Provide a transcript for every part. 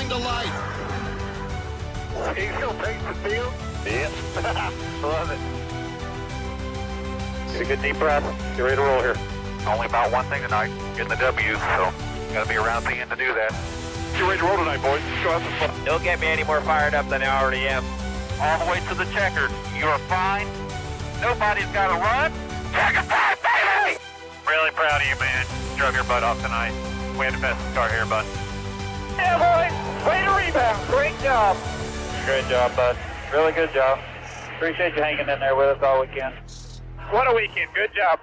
to life. Can you still take the field? Yep. Love it. Get a good deep breath. Get ready to roll here. Only about one thing tonight, getting the W, so gotta be around the end to do that. Get ready to roll tonight, boys. Let's go have some fun. Don't get me any more fired up than I already am. All the way to the checkered. You're fine. Nobody's got to run. Checker time, baby! Really proud of you, man. Drove your butt off tonight. We had the best car here, bud. Yeah, boys. Way to rebound. Great job. Great job, bud. Really good job. Appreciate you hanging in there with us all weekend. What a weekend. Good job.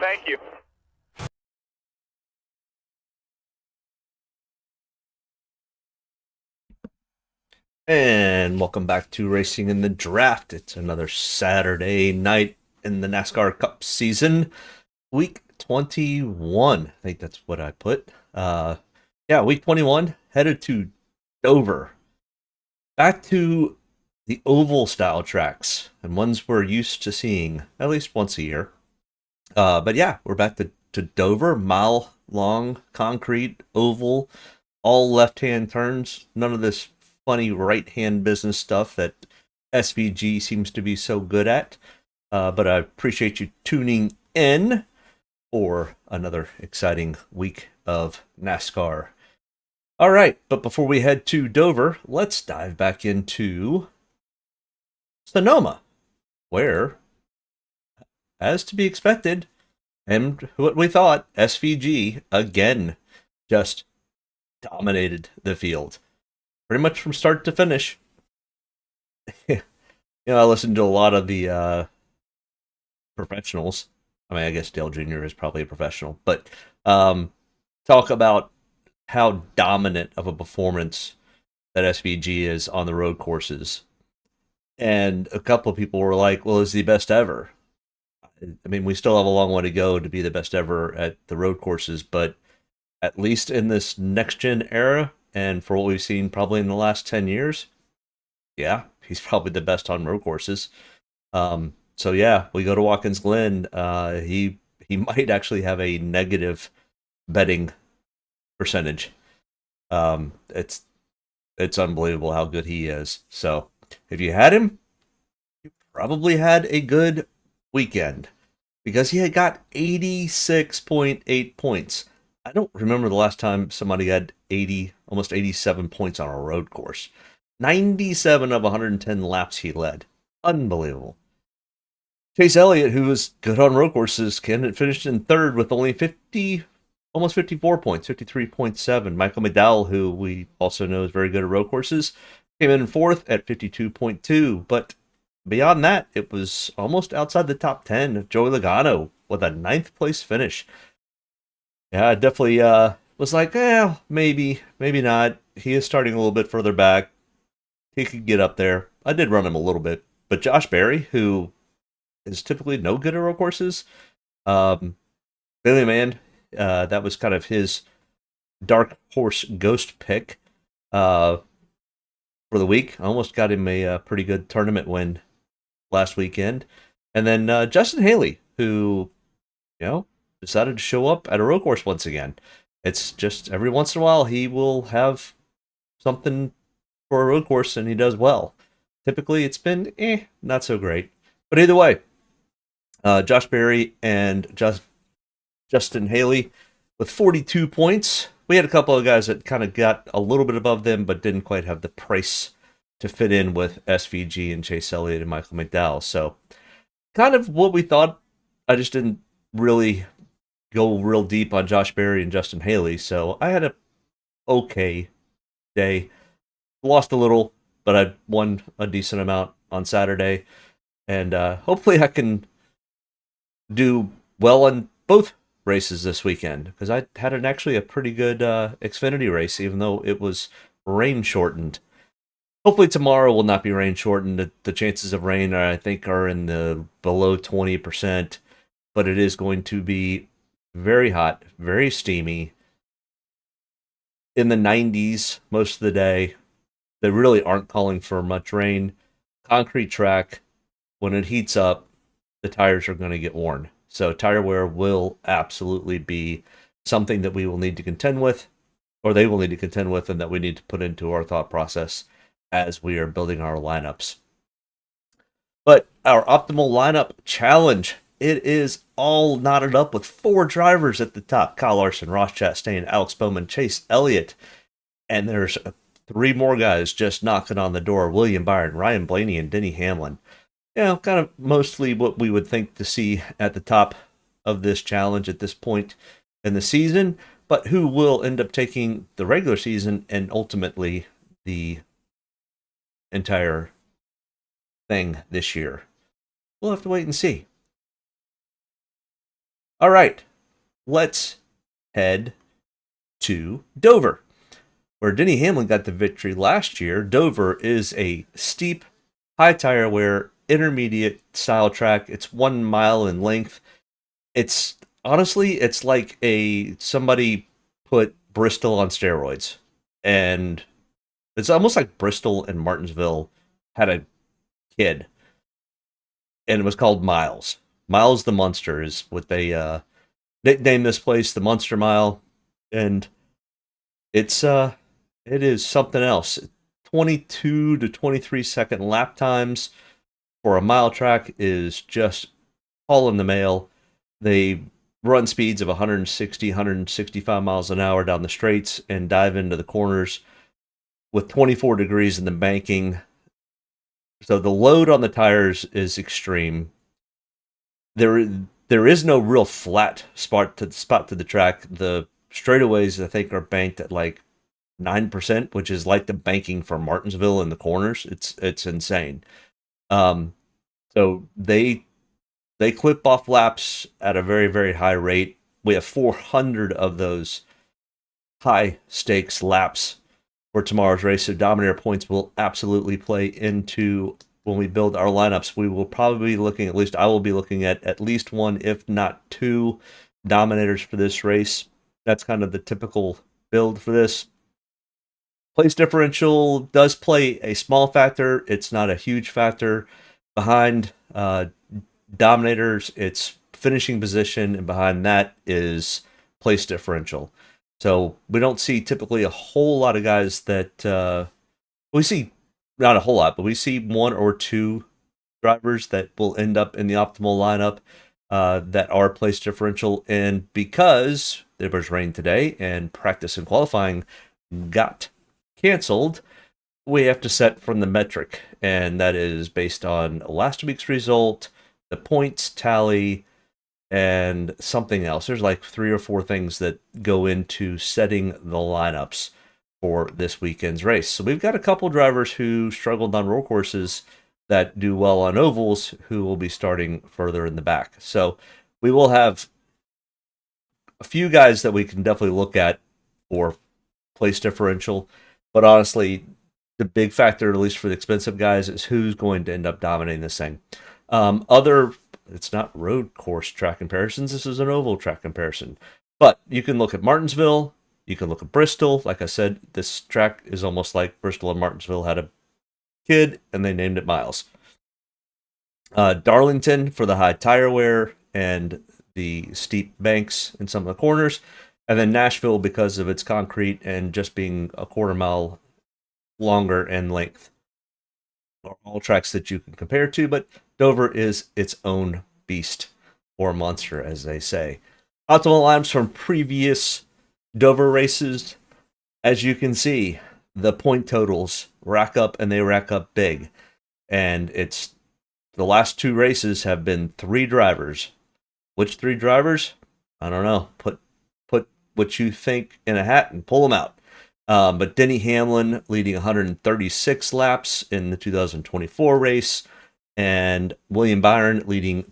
Thank you. And welcome back to Racing in the Draft. It's another Saturday night in the NASCAR Cup season. Week 21. I think that's what I put. Week 21. Headed to Dover. Back to the oval style tracks. And ones we're used to seeing at least once a year. We're back to Dover. Mile-long concrete oval. All left-hand turns. None of this funny right-hand business stuff that SVG seems to be so good at. But I appreciate you tuning in for another exciting week of NASCAR. All right, but before we head to Dover, let's dive back into Sonoma, where, as to be expected, and what we thought, SVG again just dominated the field. Pretty much from start to finish. I listened to a lot of the professionals. I mean, I guess Dale Jr. is probably a professional, but talk about how dominant of a performance that SVG is on the road courses. And a couple of people were like, well, is he best ever? I mean, we still have a long way to go to be the best ever at the road courses, but at least in this next-gen era, and for what we've seen probably in the last 10 years, yeah, he's probably the best on road courses. We go to Watkins Glen. He might actually have a negative betting percentage. It's unbelievable how good he is. So if you had him, you probably had a good weekend because he had got 86.8 points. I don't remember the last time somebody had almost 87 points on a road course. 97 of 110 laps he led. Unbelievable. Chase Elliott, who was good on road courses, finished in third with only almost 54 points, 53.7. Michael McDowell, who we also know is very good at road courses, came in fourth at 52.2. But beyond that, it was almost outside the top 10. Joey Logano with a ninth place finish. Yeah, I definitely was like, maybe not. He is starting a little bit further back. He could get up there. I did run him a little bit. But Josh Berry, who is typically no good at road courses, Billy Man, that was kind of his dark horse ghost pick for the week. I almost got him a pretty good tournament win last weekend. And then Justin Haley, who, decided to show up at a road course once again. It's just every once in a while he will have something for a road course and he does well. Typically it's been not so great. But either way, Josh Berry and Justin Haley with 42 points. We had a couple of guys that kind of got a little bit above them but didn't quite have the price to fit in with SVG and Chase Elliott and Michael McDowell. So kind of what we thought. I just didn't really go real deep on Josh Berry and Justin Haley, so I had a okay day. Lost a little, but I won a decent amount on Saturday, and hopefully I can do well on both races this weekend, because I had actually a pretty good Xfinity race, even though it was rain-shortened. Hopefully tomorrow will not be rain-shortened. The chances of rain, I think, are in the below 20%, but it is going to be very hot, very steamy, in the 90s most of the day. They really aren't calling for much rain. Concrete track, when it heats up, the tires are going to get worn. So tire wear will absolutely be something that we will need to contend with. or they will need to contend with, and that we need to put into our thought process as we are building our lineups. But our optimal lineup challenge, it is all knotted up with 4 drivers at the top: Kyle Larson, Ross Chastain, Alex Bowman, Chase Elliott, and there's 3 more guys just knocking on the door: William Byron, Ryan Blaney, and Denny Hamlin. Kind of mostly what we would think to see at the top of this challenge at this point in the season, but who will end up taking the regular season and ultimately the entire thing this year? We'll have to wait and see. All right, let's head to Dover, where Denny Hamlin got the victory last year. Dover is a steep, high tire wear, intermediate style track. It's 1 mile in length. It's honestly, it's like somebody put Bristol on steroids, and it's almost like Bristol and Martinsville had a kid, and it was called Miles. Miles the Monster is what they nicknamed this place, the Monster Mile, and it is something else. 22 to 23 second lap times for a mile track is just all in the mail. They run speeds of 160, 165 miles an hour down the straights and dive into the corners with 24 degrees in the banking. So the load on the tires is extreme. There is no real flat spot to the track. The straightaways, I think, are banked at like 9%, which is like the banking for Martinsville in the corners. It's insane. So they clip off laps at a very, very high rate. We have 400 of those high stakes laps for tomorrow's race. So Dominator points will absolutely play into when we build our lineups. We will probably be looking, at least I will be looking at least 1, if not 2 Dominators for this race. That's kind of the typical build for this. Place differential does play a small factor. It's not a huge factor. Behind Dominators, it's finishing position, and behind that is place differential. So we don't see typically a whole lot of guys that we see, not a whole lot, but we see 1 or 2 drivers that will end up in the optimal lineup that are place differential. And because there was rain today and practice and qualifying got canceled, we have to set from the metric, and that is based on last week's result, the points tally, and something else. There's like 3 or 4 things that go into setting the lineups for this weekend's race. So we've got a couple drivers who struggled on road courses that do well on ovals who will be starting further in the back. So we will have a few guys that we can definitely look at for place differential, but honestly, the big factor, at least for the expensive guys, is who's going to end up dominating this thing. It's not road course track comparisons. This is an oval track comparison. But you can look at Martinsville. You can look at Bristol. Like I said, this track is almost like Bristol and Martinsville had a kid, and they named it Miles. Darlington for the high tire wear and the steep banks in some of the corners. And then Nashville because of its concrete and just being a quarter mile longer in length. Are all tracks that you can compare to, but Dover is its own beast, or monster, as they say. Optimal lineups from previous Dover races. As you can see, the point totals rack up, and they rack up big. And it's the last 2 races have been 3 drivers. Which 3 drivers? I don't know. Put what you think in a hat and pull them out. But Denny Hamlin leading 136 laps in the 2024 race, and William Byron leading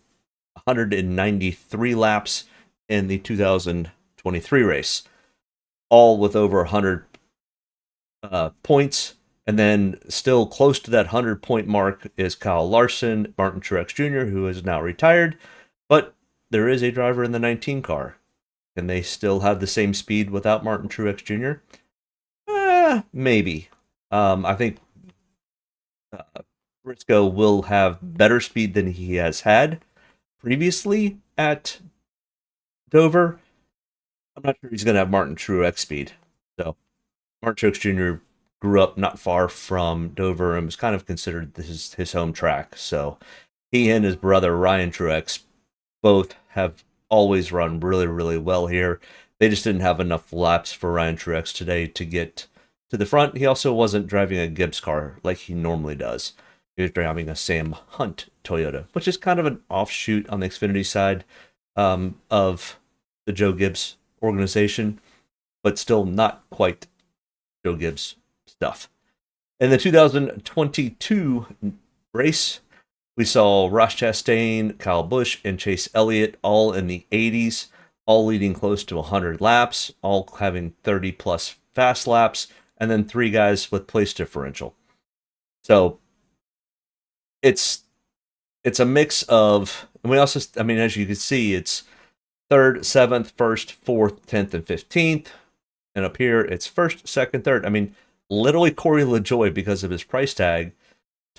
193 laps in the 2023 race, all with over 100 points. And then still close to that 100-point mark is Kyle Larson, Martin Truex Jr., who is now retired, but there is a driver in the 19 car. Can they still have the same speed without Martin Truex Jr.? Maybe. I think Briscoe will have better speed than he has had previously at Dover. I'm not sure he's going to have Martin Truex speed. So Martin Truex Jr. grew up not far from Dover and was kind of considered his home track. So he and his brother Ryan Truex both have always run really, really well here. They just didn't have enough laps for Ryan Truex today to get to the front. He also wasn't driving a Gibbs car like he normally does. He was driving a Sam Hunt Toyota, which is kind of an offshoot on the Xfinity side of the Joe Gibbs organization, but still not quite Joe Gibbs stuff. In the 2022 race, we saw Ross Chastain, Kyle Busch, and Chase Elliott all in the 80s, all leading close to 100 laps, all having 30 plus fast laps, and then 3 guys with place differential. So it's a mix of, and we also, I mean, as you can see, it's 3rd, 7th, 1st, 4th, 10th, and 15th. And up here, it's 1st, 2nd, 3rd. I mean, literally Corey LaJoie, because of his price tag,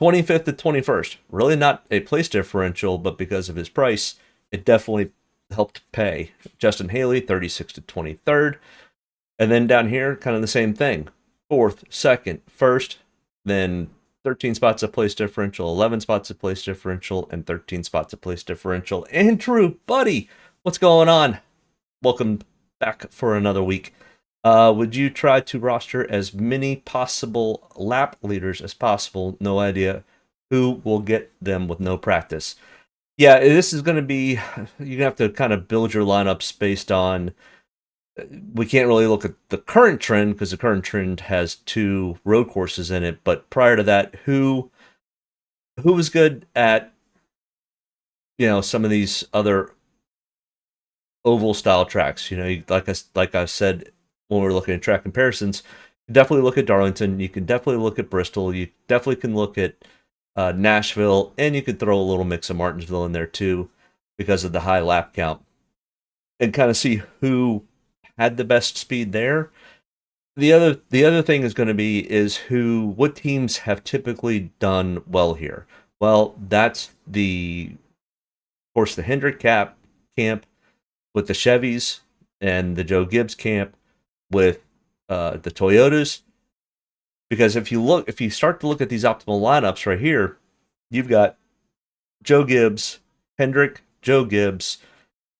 25th to 21st. Really not a place differential, but because of his price, it definitely helped pay. Justin Haley, 36th to 23rd. And then down here, kind of the same thing. 4th, 2nd, 1st, then 13 spots of place differential, 11 spots of place differential, and 13 spots of place differential. Andrew, buddy, what's going on? Welcome back for another week. Would you try to roster as many possible lap leaders as possible? No idea who will get them with no practice. Yeah, this is going to be, you have to kind of build your lineups based on, we can't really look at the current trend because the current trend has 2 road courses in it. But prior to that, who was good at, some of these other oval style tracks? Like I said, when we're looking at track comparisons, you definitely look at Darlington. You can definitely look at Bristol. You definitely can look at Nashville, and you could throw a little mix of Martinsville in there too, because of the high lap count, and kind of see who had the best speed there. The other thing is going to be what teams have typically done well here. Well, that's of course, the Hendrick camp with the Chevys, and the Joe Gibbs camp with the Toyotas. Because if you start to look at these optimal lineups right here, you've got Joe Gibbs, Hendrick, Joe Gibbs,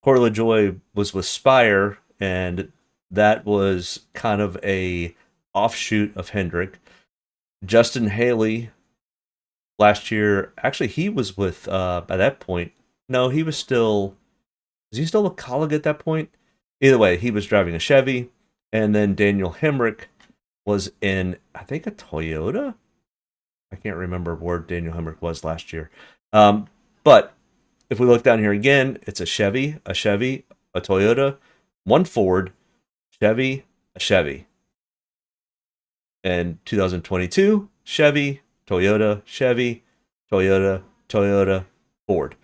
Corey LaJoie was with Spire, and that was kind of a offshoot of Hendrick. Justin Haley last year, actually he was with by that point. No, he was still a colleague at that point? Either way, he was driving a Chevy, and then Daniel Hemrick was in, I think, a Toyota. I can't remember where Daniel Hemrick was last year. But if we look down here again, it's a Chevy, a Toyota, 1 Ford, Chevy, a Chevy. And 2022, Chevy, Toyota, Ford.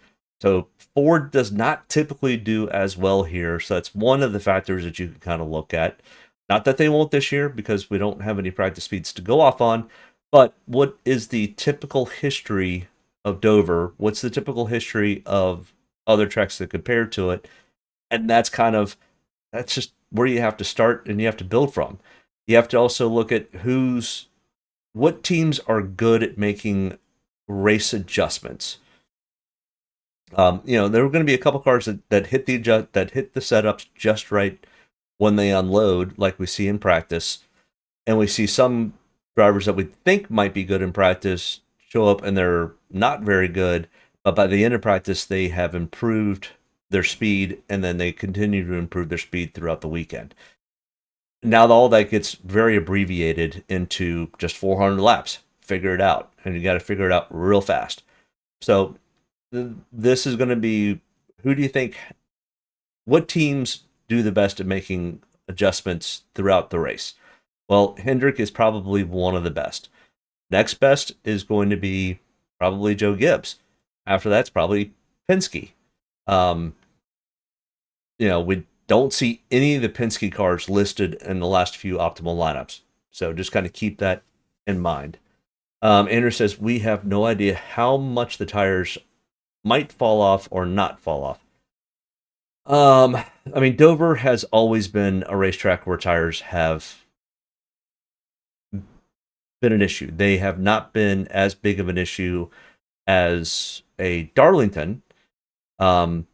So Ford does not typically do as well here. So that's one of the factors that you can kind of look at. Not that they won't this year, because we don't have any practice speeds to go off on, but what is the typical history of Dover? What's the typical history of other tracks that compare to it? And that's just where you have to start and you have to build from. You have to also look at what teams are good at making race adjustments. There are going to be a couple cars that hit the setups just right when they unload, like we see in practice, and we see some drivers that we think might be good in practice show up and they're not very good, but by the end of practice they have improved their speed, and then they continue to improve their speed throughout the weekend. Now all that gets very abbreviated into just 400 laps. Figure it out, and you got to figure it out real fast. So this is going to be, who do you think, what teams do the best at making adjustments throughout the race? Well, Hendrick is probably one of the best. Next best is going to be probably Joe Gibbs. After that's probably Penske. We don't see any of the Penske cars listed in the last few optimal lineups. So just kind of keep that in mind. Andrew says, we have no idea how much the tires might fall off or not fall off. Dover has always been a racetrack where tires have been an issue. They have not been as big of an issue as a Darlington, but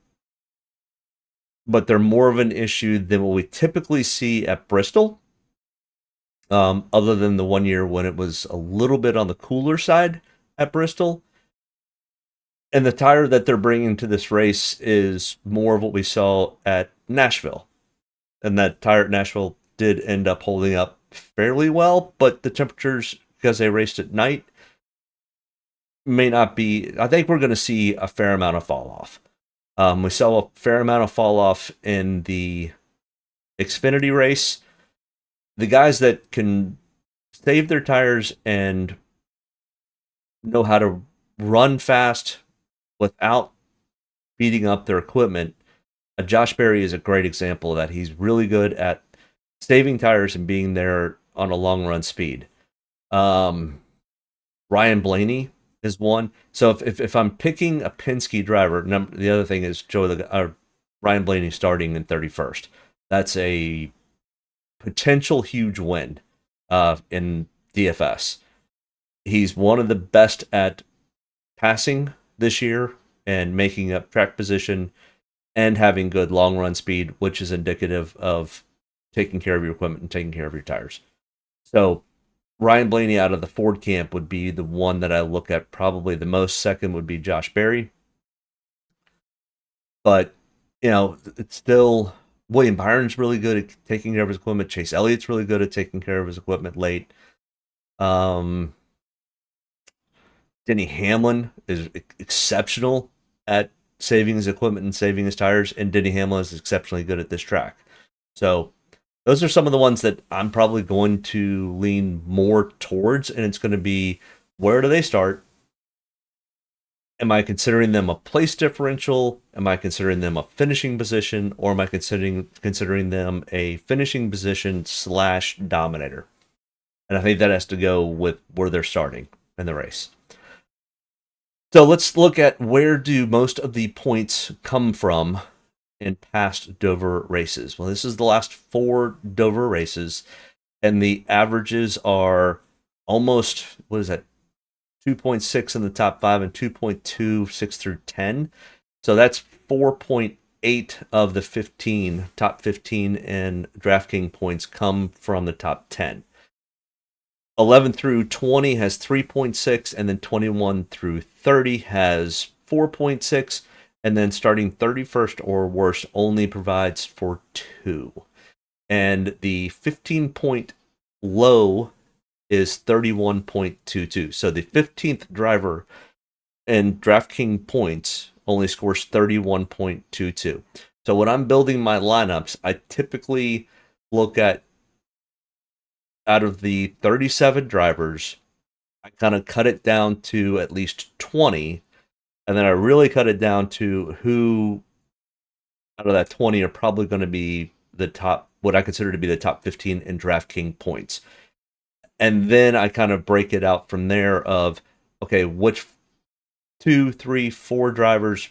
they're more of an issue than what we typically see at Bristol, other than the 1 year when it was a little bit on the cooler side at Bristol. And the tire that they're bringing to this race is more of what we saw at Nashville. And that tire at Nashville did end up holding up fairly well, but the temperatures, because they raced at night, may not be. I think we're going to see a fair amount of fall off. We saw a fair amount of fall off in the Xfinity race. The guys that can save their tires and know how to run fast without beating up their equipment, Josh Berry is a great example of that. He's really good at saving tires and being there on a long run speed. Ryan Blaney is one. So if I'm picking a Penske driver, the other thing is Ryan Blaney starting in 31st. That's a potential huge win in DFS. He's one of the best at passing this year and making up track position and having good long run speed, which is indicative of taking care of your equipment and taking care of your tires. So Ryan Blaney out of the Ford camp would be the one that I look at probably the most. Second would be Josh Berry. But, it's still William Byron's really good at taking care of his equipment. Chase Elliott's really good at taking care of his equipment late. Denny Hamlin is exceptional at saving his equipment and saving his tires, and Denny Hamlin is exceptionally good at this track. So those are some of the ones that I'm probably going to lean more towards, and it's going to be, where do they start? Am I considering them a place differential? Am I considering them a finishing position? Or am I considering them a finishing position / dominator? And I think that has to go with where they're starting in the race. So let's look at where do most of the points come from in past Dover races. Well, this is the last 4 Dover races, and the averages are almost, 2.6 in the top 5 and 2.26 through 10. So that's 4.8 of the top 15 in Draftkings points come from the top 10. 11 through 20 has 3.6, and then 21 through 30 has 4.6, and then starting 31st or worse only provides for 2. And the 15-point low is 31.22. So the 15th driver in DraftKings points only scores 31.22. So when I'm building my lineups, I typically look at, out of the 37 drivers, I kind of cut it down to at least 20, and then I really cut it down to who out of that 20 are probably going to be the top, what I consider to be the top 15 in DraftKings points. And then I kind of break it out from there of, okay, which 2, 3, 4 drivers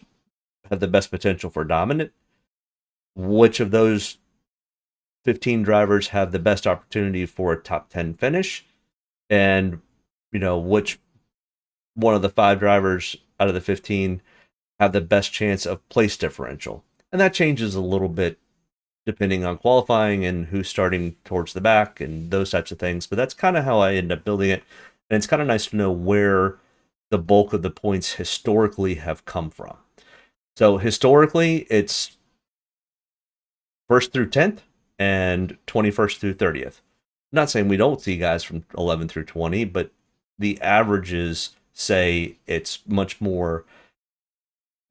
have the best potential for dominant? Which of those 15 drivers have the best opportunity for a top 10 finish? And, which one of the 5 drivers out of the 15 have the best chance of place differential? And that changes a little bit depending on qualifying and who's starting towards the back and those types of things. But that's kind of how I end up building it. And it's kind of nice to know where the bulk of the points historically have come from. So historically, it's 1st through 10th and 21st through 30th. I'm not saying we don't see guys from 11 through 20, but the averages say it's much more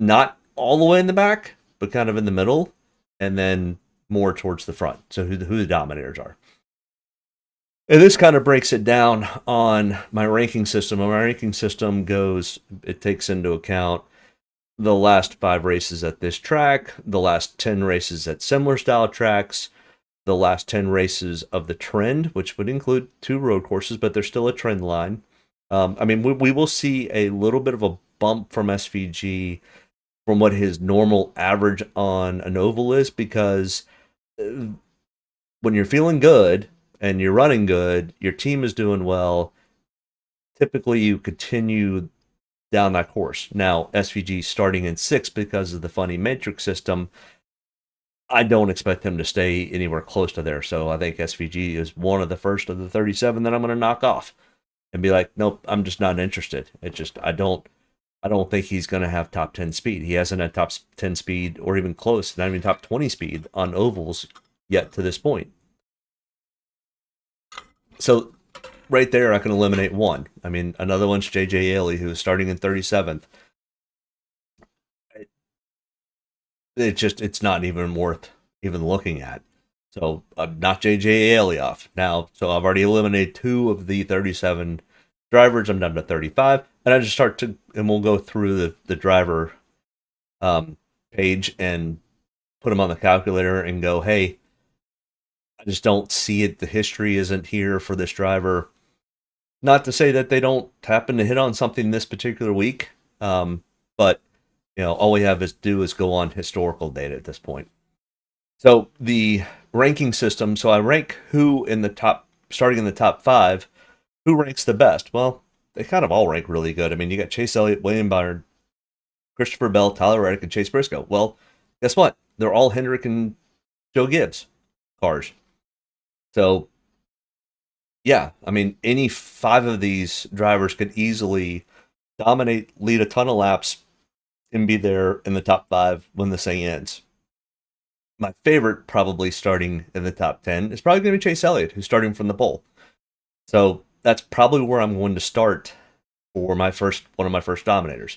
not all the way in the back, but kind of in the middle, and then more towards the front. So who the dominators are. And this kind of breaks it down on my ranking system. My ranking system it takes into account the last 5 races at this track, the last 10 races at similar style tracks, the last 10 races of the trend, which would include 2 road courses, but there's still a trend line. We will see a little bit of a bump from SVG from what his normal average on an oval is, because when you're feeling good and you're running good, your team is doing well, typically you continue down that course. Now, SVG starting in 6th because of the funny matrix system, I don't expect him to stay anywhere close to there. So I think SVG is one of the first of the 37 that I'm going to knock off and be like, nope, I'm just not interested. It just I don't think he's going to have top 10 speed. He hasn't had top 10 speed or even close, not even top 20 speed on ovals yet to this point. So right there, I can eliminate one. I mean, another one's JJ Ailey, who's starting in 37th. It's not even worth even looking at. So I'm not JJ Ailey off now. So I've already eliminated 2 of the 37 drivers. I'm down to 35, and I just and we'll go through the driver page and put them on the calculator and go, hey, I just don't see it. The history isn't here for this driver. Not to say that they don't happen to hit on something this particular week, but all we have to do is go on historical data at this point. So the ranking system, so I rank who in the top, starting in the top 5, who ranks the best? Well, they kind of all rank really good. I mean, you got Chase Elliott, William Byron, Christopher Bell, Tyler Reddick, and Chase Briscoe. Well, guess what? They're all Hendrick and Joe Gibbs cars. So, yeah, I mean, any 5 of these drivers could easily dominate, lead a ton of laps, and be there in the top 5 when this thing ends. My favorite, probably starting in the top 10, is probably going to be Chase Elliott, who's starting from the pole. So that's probably where I'm going to start for one of my first dominators.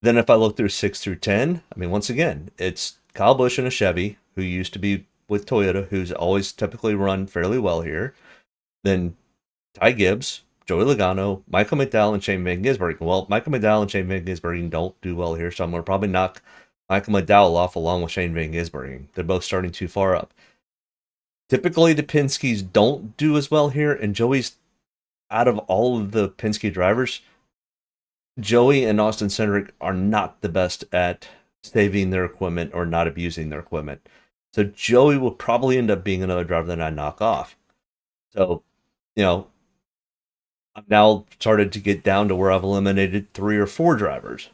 Then if I look through 6 through 10, I mean, once again, it's Kyle Busch in a Chevy, who used to be with Toyota, who's always typically run fairly well here. Then Ty Gibbs, Joey Logano, Michael McDowell, and Shane Van Gisbergen. Well, Michael McDowell and Shane Van Gisbergen don't do well here, so I'm going to probably knock Michael McDowell off along with Shane Van Gisbergen. They're both starting too far up. Typically, the Penske's don't do as well here, and Joey's, out of all of the Penske drivers, Joey and Austin Cindric are not the best at saving their equipment or not abusing their equipment. So Joey will probably end up being another driver that I knock off. So, I've now started to get down to where I've eliminated 3 or 4 drivers.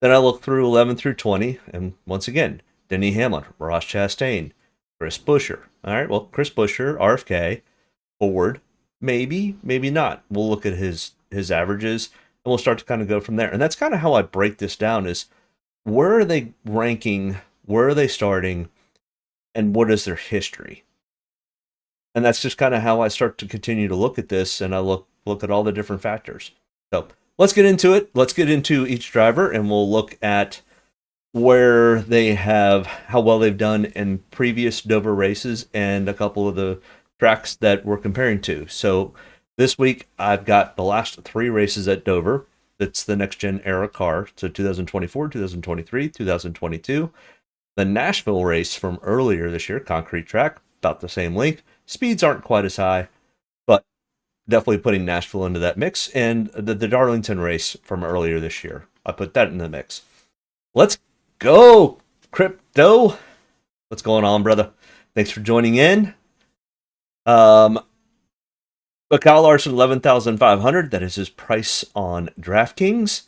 Then I look through 11 through 20, and once again, Denny Hamlin, Ross Chastain, Chris Buescher. All right, well, Chris Buescher, RFK, Ford, maybe not. We'll look at his averages, and we'll start to kind of go from there. And that's kind of how I break this down is, where are they ranking, where are they starting, and what is their history? And that's just kind of how I start to continue to look at this, and I look at all the different factors. So let's get into it. Let's get into each driver, and we'll look at where they have, how well they've done in previous Dover races and a couple of the tracks that we're comparing to. So this week, I've got the last 3 races at Dover. That's the next gen era car. So 2024, 2023, 2022. The Nashville race from earlier this year, concrete track, about the same length. Speeds aren't quite as high, but definitely putting Nashville into that mix. And the Darlington race from earlier this year, I put that in the mix. Let's go, Crypto. What's going on, brother? Thanks for joining in. But Kyle Larson, 11,500. That is his price on DraftKings.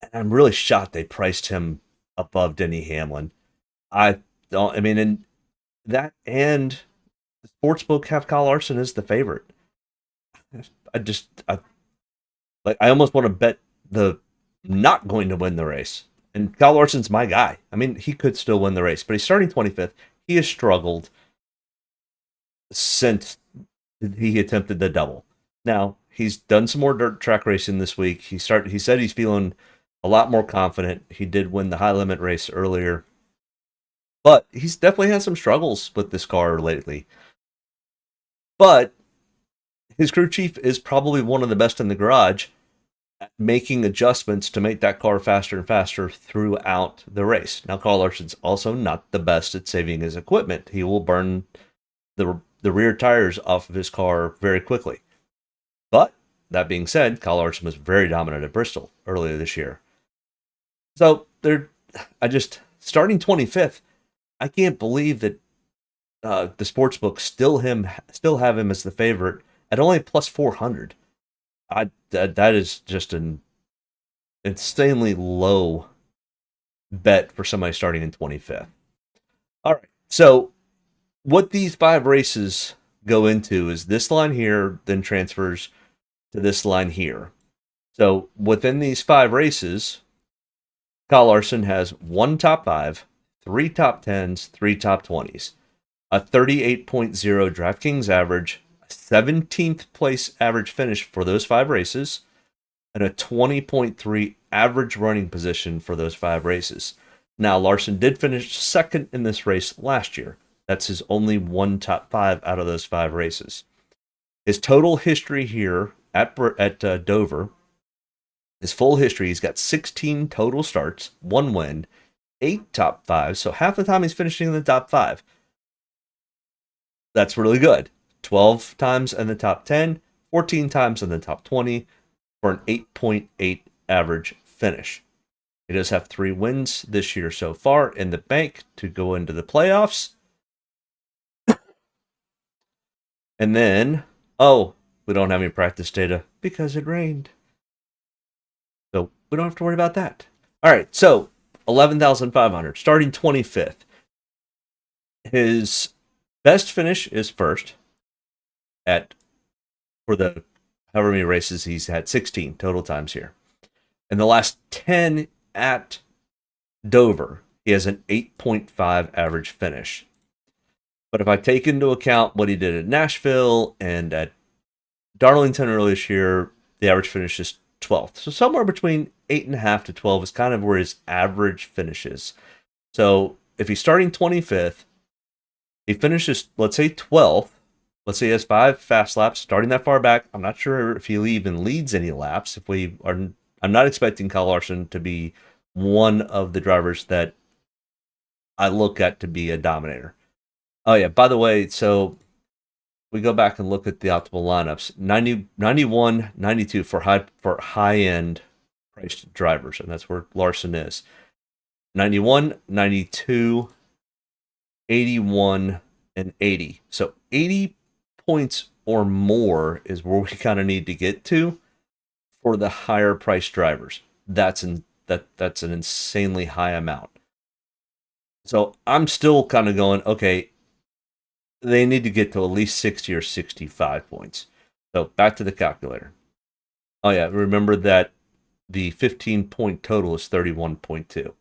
And I'm really shocked they priced him above Denny Hamlin. And that and the sportsbook have Kyle Larson as the favorite. I almost want to bet the not going to win the race. And Kyle Larson's my guy. I mean, he could still win the race, but he's starting 25th. He has struggled since he attempted the double. Now, he's done some more dirt track racing this week. He said he's feeling a lot more confident. He did win the high limit race earlier. But he's definitely had some struggles with this car lately. But his crew chief is probably one of the best in the garage at making adjustments to make that car faster and faster throughout the race. Now, Kyle Larson's also not the best at saving his equipment. He will burn the rear tires off of his car very quickly. But that being said, Kyle Larson was very dominant at Bristol earlier this year. So starting 25th, I can't believe that the sportsbook still have him as the favorite at only plus 400. That is just an insanely low bet for somebody starting in 25th. All right. So what these 5 races go into is this line here, then transfers to this line here. So within these 5 races, Kyle Larson has 1 top 5, 3 top 10s, 3 top 20s, a 38.0 DraftKings average, a 17th place average finish for those 5 races, and a 20.3 average running position for those 5 races. Now, Larson did finish second in this race last year. That's his only 1 top 5 out of those 5 races. His total history here at Dover, his full history, he's got 16 total starts, 1 win, 8 top 5s. So half the time he's finishing in the top 5. That's really good. 12 times in the top 10, 14 times in the top 20 for an 8.8 average finish. He does have 3 wins this year so far in the bank to go into the playoffs. And then, we don't have any practice data because it rained. So we don't have to worry about that. All right, so 11,500, starting 25th. His best finish is first for the however many races he's had, 16 total times here. In the last 10 at Dover, he has an 8.5 average finish. But if I take into account what he did at Nashville and at Darlington earlier this year, the average finish is 12th. So somewhere between 8.5 to 12 is kind of where his average finishes. So if he's starting 25th, he finishes, let's say 12th. Let's say he has 5 fast laps, starting that far back. I'm not sure if he even leads any laps. I'm not expecting Kyle Larson to be one of the drivers that I look at to be a dominator. Oh yeah, by the way, so we go back and look at the optimal lineups. 90, 91, 92 for high-end priced drivers, and that's where Larson is. 91, 92, 81, and 80. So 80 points or more is where we kind of need to get to for the higher priced drivers. That's an insanely high amount. So I'm still kind of going, okay, they need to get to at least 60 or 65 points. So back to the calculator. Oh yeah, remember that the 15-point total is 31.2.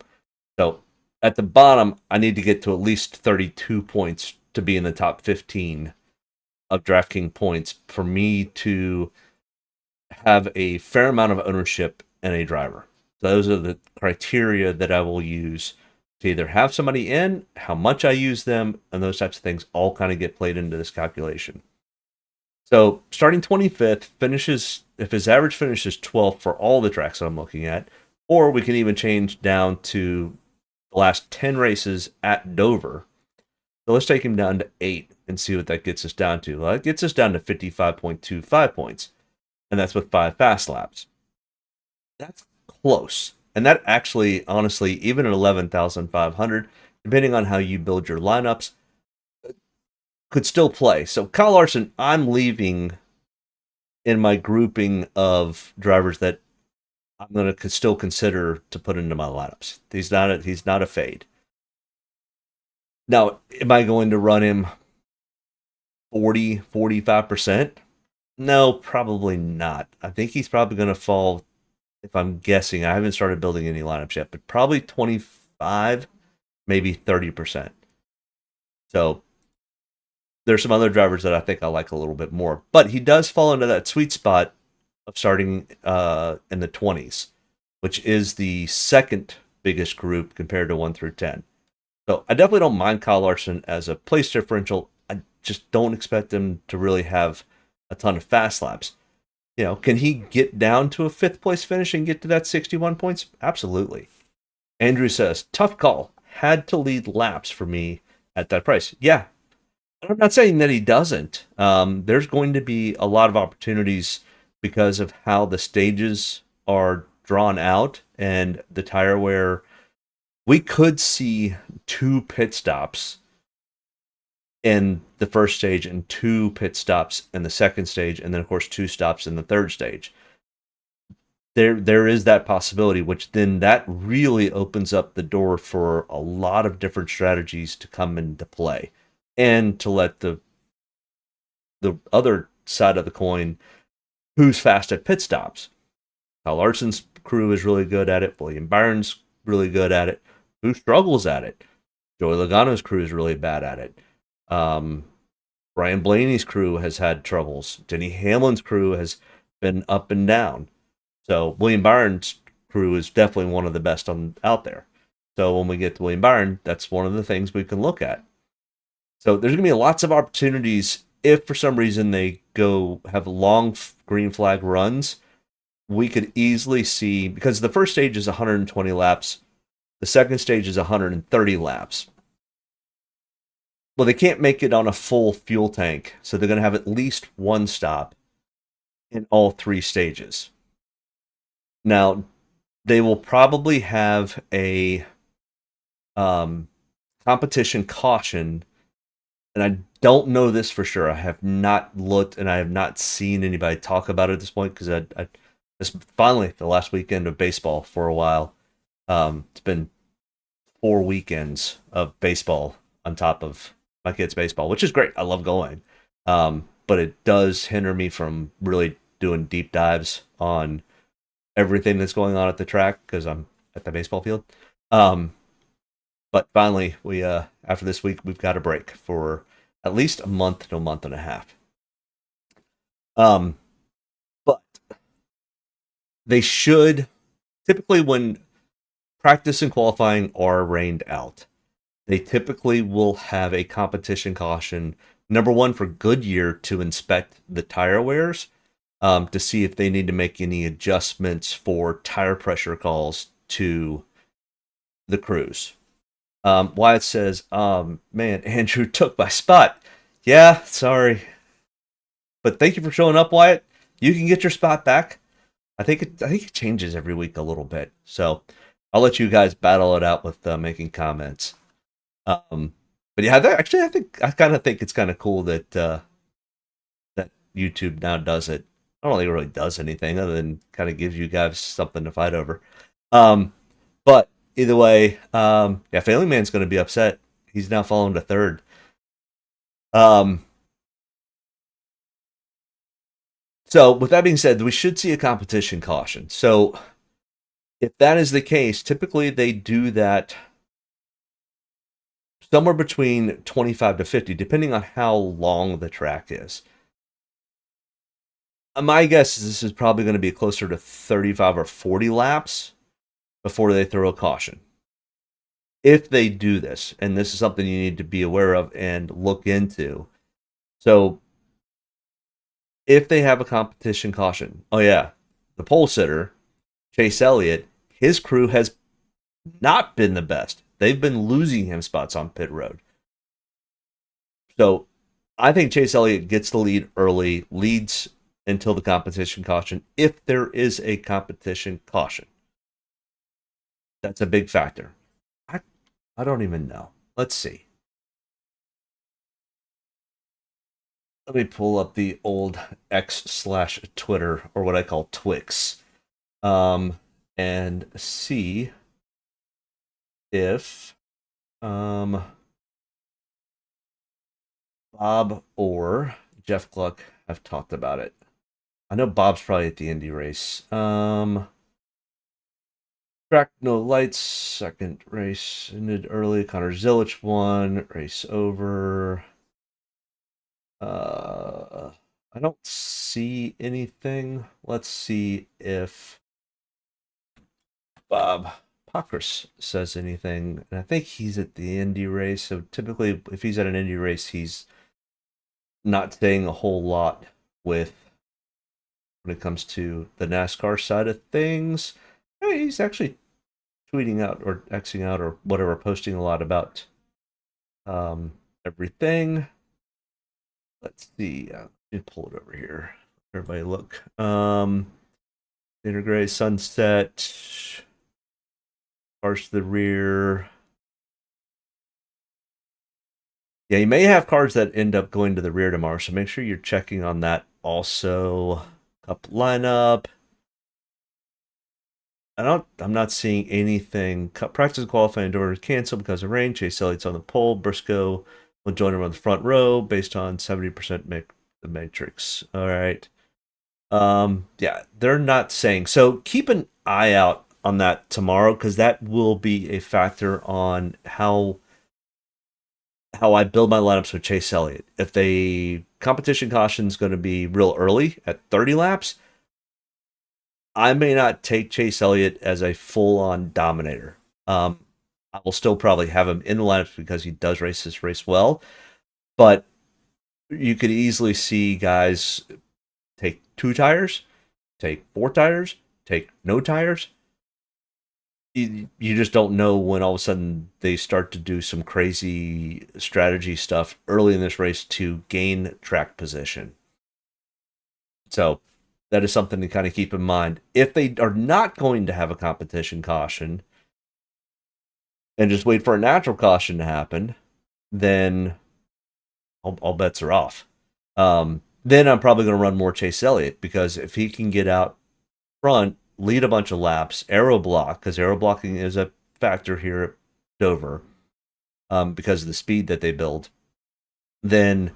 So at the bottom, I need to get to at least 32 points to be in the top 15 of DraftKings points for me to have a fair amount of ownership in a driver. So those are the criteria that I will use to either have somebody in, how much I use them, and those types of things all kind of get played into this calculation. So starting 25th, finishes, if his average finish is 12th for all the tracks that I'm looking at, or we can even change down to the last 10 races at Dover. So let's take him down to 8 and see what that gets us down to. Well, it gets us down to 55.25 points, and that's with 5 fast laps. That's close. And that actually, honestly, even at 11,500, depending on how you build your lineups, could still play. So Kyle Larson, I'm leaving in my grouping of drivers that I'm going to still consider to put into my lineups. He's not a fade. Now, am I going to run him 40, 45%? No, probably not. I think he's probably going to fall, if I'm guessing, I haven't started building any lineups yet, but probably 25, maybe 30%. So there's some other drivers that I think I like a little bit more. But he does fall into that sweet spot of starting in the 20s, which is the second biggest group compared to 1 through 10. So I definitely don't mind Kyle Larson as a place differential. I just don't expect him to really have a ton of fast laps. You know, can he get down to a 5th place finish and get to that 61 points? Absolutely. Andrew says, tough call. Had to lead laps for me at that price. Yeah. I'm not saying that he doesn't. There's going to be a lot of opportunities because of how the stages are drawn out and the tire wear. We could see 2 pit stops in the first stage and 2 pit stops in the second stage, and then of course 2 stops in the third stage. There is that possibility, which then that really opens up the door for a lot of different strategies to come into play, and to let the other side of the coin, who's fast at pit stops. Kyle Larson's crew is really good at it. William Byron's really good at it. Who struggles at it? Joey Logano's crew is really bad at it. Brian Blaney's crew has had troubles. Denny Hamlin's crew has been up and down. So William Byron's crew is definitely one of the best out there. So when we get to William Byron, that's one of the things we can look at. So there's going to be lots of opportunities if for some reason they go have long green flag runs. We could easily see, because the first stage is 120 laps, the second stage is 130 laps. Well, they can't make it on a full fuel tank, so they're going to have at least one stop in all 3 stages. Now, they will probably have a competition caution, and I don't know this for sure. I have not looked, and I have not seen anybody talk about it at this point, because it's finally the last weekend of baseball for a while. It's been 4 weekends of baseball on top of my kids' baseball, which is great. I love going. But it does hinder me from really doing deep dives on everything that's going on at the track, because I'm at the baseball field. But finally, we after this week, we've got a break for at least a month to a month and a half. But they should, typically when practice and qualifying are rained out, they typically will have a competition caution, number one, for Goodyear to inspect the tire wears, to see if they need to make any adjustments for tire pressure calls to the crews. Wyatt says, man, Andrew took my spot. Yeah, sorry. But thank you for showing up, Wyatt. You can get your spot back. I think it changes every week a little bit. So I'll let you guys battle it out with making comments. But yeah, I kind of think it's kind of cool that that YouTube now does it. I don't think it really does anything other than kind of gives you guys something to fight over. But either way, yeah, Failing Man's going to be upset. He's now fallen to third. So with that being said, we should see a competition caution. So if that is the case, typically they do that somewhere between 25 to 50, depending on how long the track is. My guess is this is probably going to be closer to 35 or 40 laps before they throw a caution. If they do this, and this is something you need to be aware of and look into. So if they have a competition caution, oh yeah, the pole sitter, Chase Elliott, his crew has not been the best. They've been losing him spots on pit road. So I think Chase Elliott gets the lead early, leads until the competition caution, if there is a competition caution. That's a big factor. I don't even know. Let's see. Let me pull up the old X/Twitter, or what I call Twix, and see if Bob or Jeff Gluck have talked about it. I know Bob's probably at the Indy race. Track no lights, second race ended early. Connor Zilisch won, race over. I don't see anything. Let's see if Bob Pockers says anything. And I think he's at the Indy race. So typically, if he's at an Indy race, he's not saying a whole lot when it comes to the NASCAR side of things. He's actually tweeting out or Xing out or whatever, posting a lot about everything. Let's see. Let me pull it over here. Everybody look. Intergray, sunset. Cars to the rear. Yeah, you may have cars that end up going to the rear tomorrow, so make sure you're checking on that. Also, Cup lineup. I'm not seeing anything. Practice qualifying door canceled because of rain. Chase Elliott's on the pole. Briscoe will join him on the front row based on 70% the matrix. All right. Yeah, they're not saying. So keep an eye out on that tomorrow because that will be a factor on how I build my lineups with Chase Elliott. If the competition caution is going to be real early at 30 laps, I may not take Chase Elliott as a full-on dominator. I will still probably have him in the lineup because he does race this race well, but you could easily see guys take 2 tires, take 4 tires, take no tires. You just don't know when all of a sudden they start to do some crazy strategy stuff early in this race to gain track position. So that is something to kind of keep in mind. If they are not going to have a competition caution and just wait for a natural caution to happen, then all bets are off. Then I'm probably going to run more Chase Elliott because if he can get out front, lead a bunch of laps, aero block, because aero blocking is a factor here at Dover because of the speed that they build, then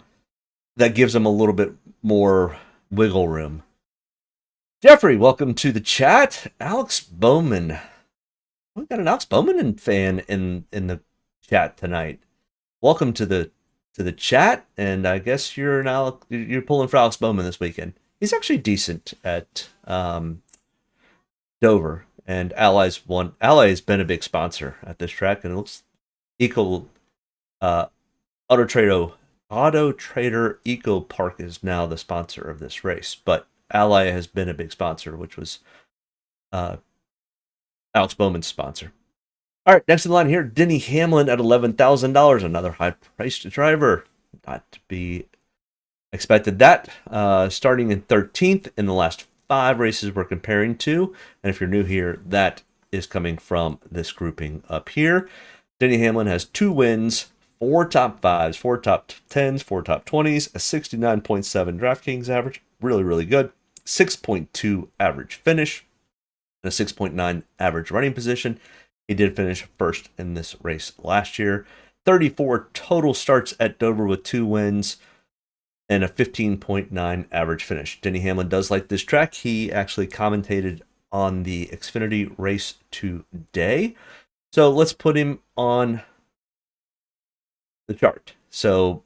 that gives them a little bit more wiggle room. Jeffrey, welcome to the chat. Alex Bowman. We got an Alex Bowman fan in the chat tonight. Welcome to the chat, and I guess you're pulling for Alex Bowman this weekend. He's actually decent at Dover, and Ally's been a big sponsor at this track, and it looks Auto Trader Eco Park is now the sponsor of this race, but Ally has been a big sponsor, which was Alex Bowman's sponsor. All right, next in line here, Denny Hamlin at $11,000, another high-priced driver. Not to be expected that. Starting in 13th in the last 5 races we're comparing to. And if you're new here, that is coming from this grouping up here. Denny Hamlin has 2 wins, 4 top 5s, 4 top 10s, 4 top 20s, a 69.7 Draftkings average. Really, really good. 6.2 average finish, and a 6.9 average running position. He did finish first in this race last year. 34 total starts at Dover with 2 wins and a 15.9 average finish. Denny Hamlin does like this track. He actually commentated on the Xfinity race today. So let's put him on the chart. So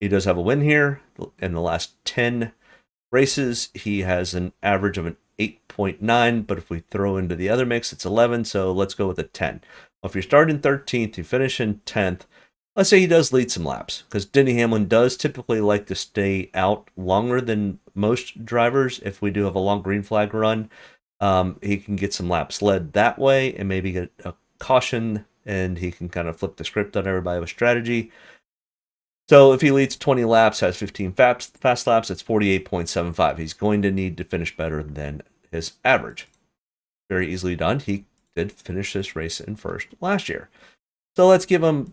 he does have a win here. In the last 10 races, he has an average of an 8.9, but if we throw into the other mix, it's 11, so let's go with a 10. Well, if you're starting 13th, you finish in 10th, let's say he does lead some laps, because Denny Hamlin does typically like to stay out longer than most drivers. If we do have a long green flag run, he can get some laps led that way and maybe get a caution, and he can kind of flip the script on everybody with strategy. So if he leads 20 laps, has 15 fast laps, that's 48.75. He's going to need to finish better than his average. Very easily done. He did finish this race in first last year. So let's give him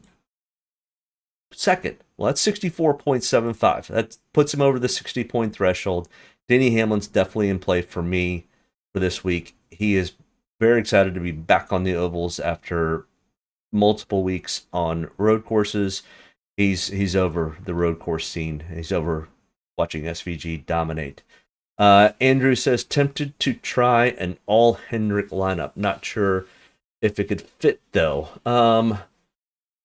second. Well, that's 64.75. That puts him over the 60-point threshold. Denny Hamlin's definitely in play for me for this week. He is very excited to be back on the ovals after multiple weeks on road courses. He's over the road course scene. He's over watching SVG dominate. Andrew says, tempted to try an all Hendrick lineup. Not sure if it could fit though.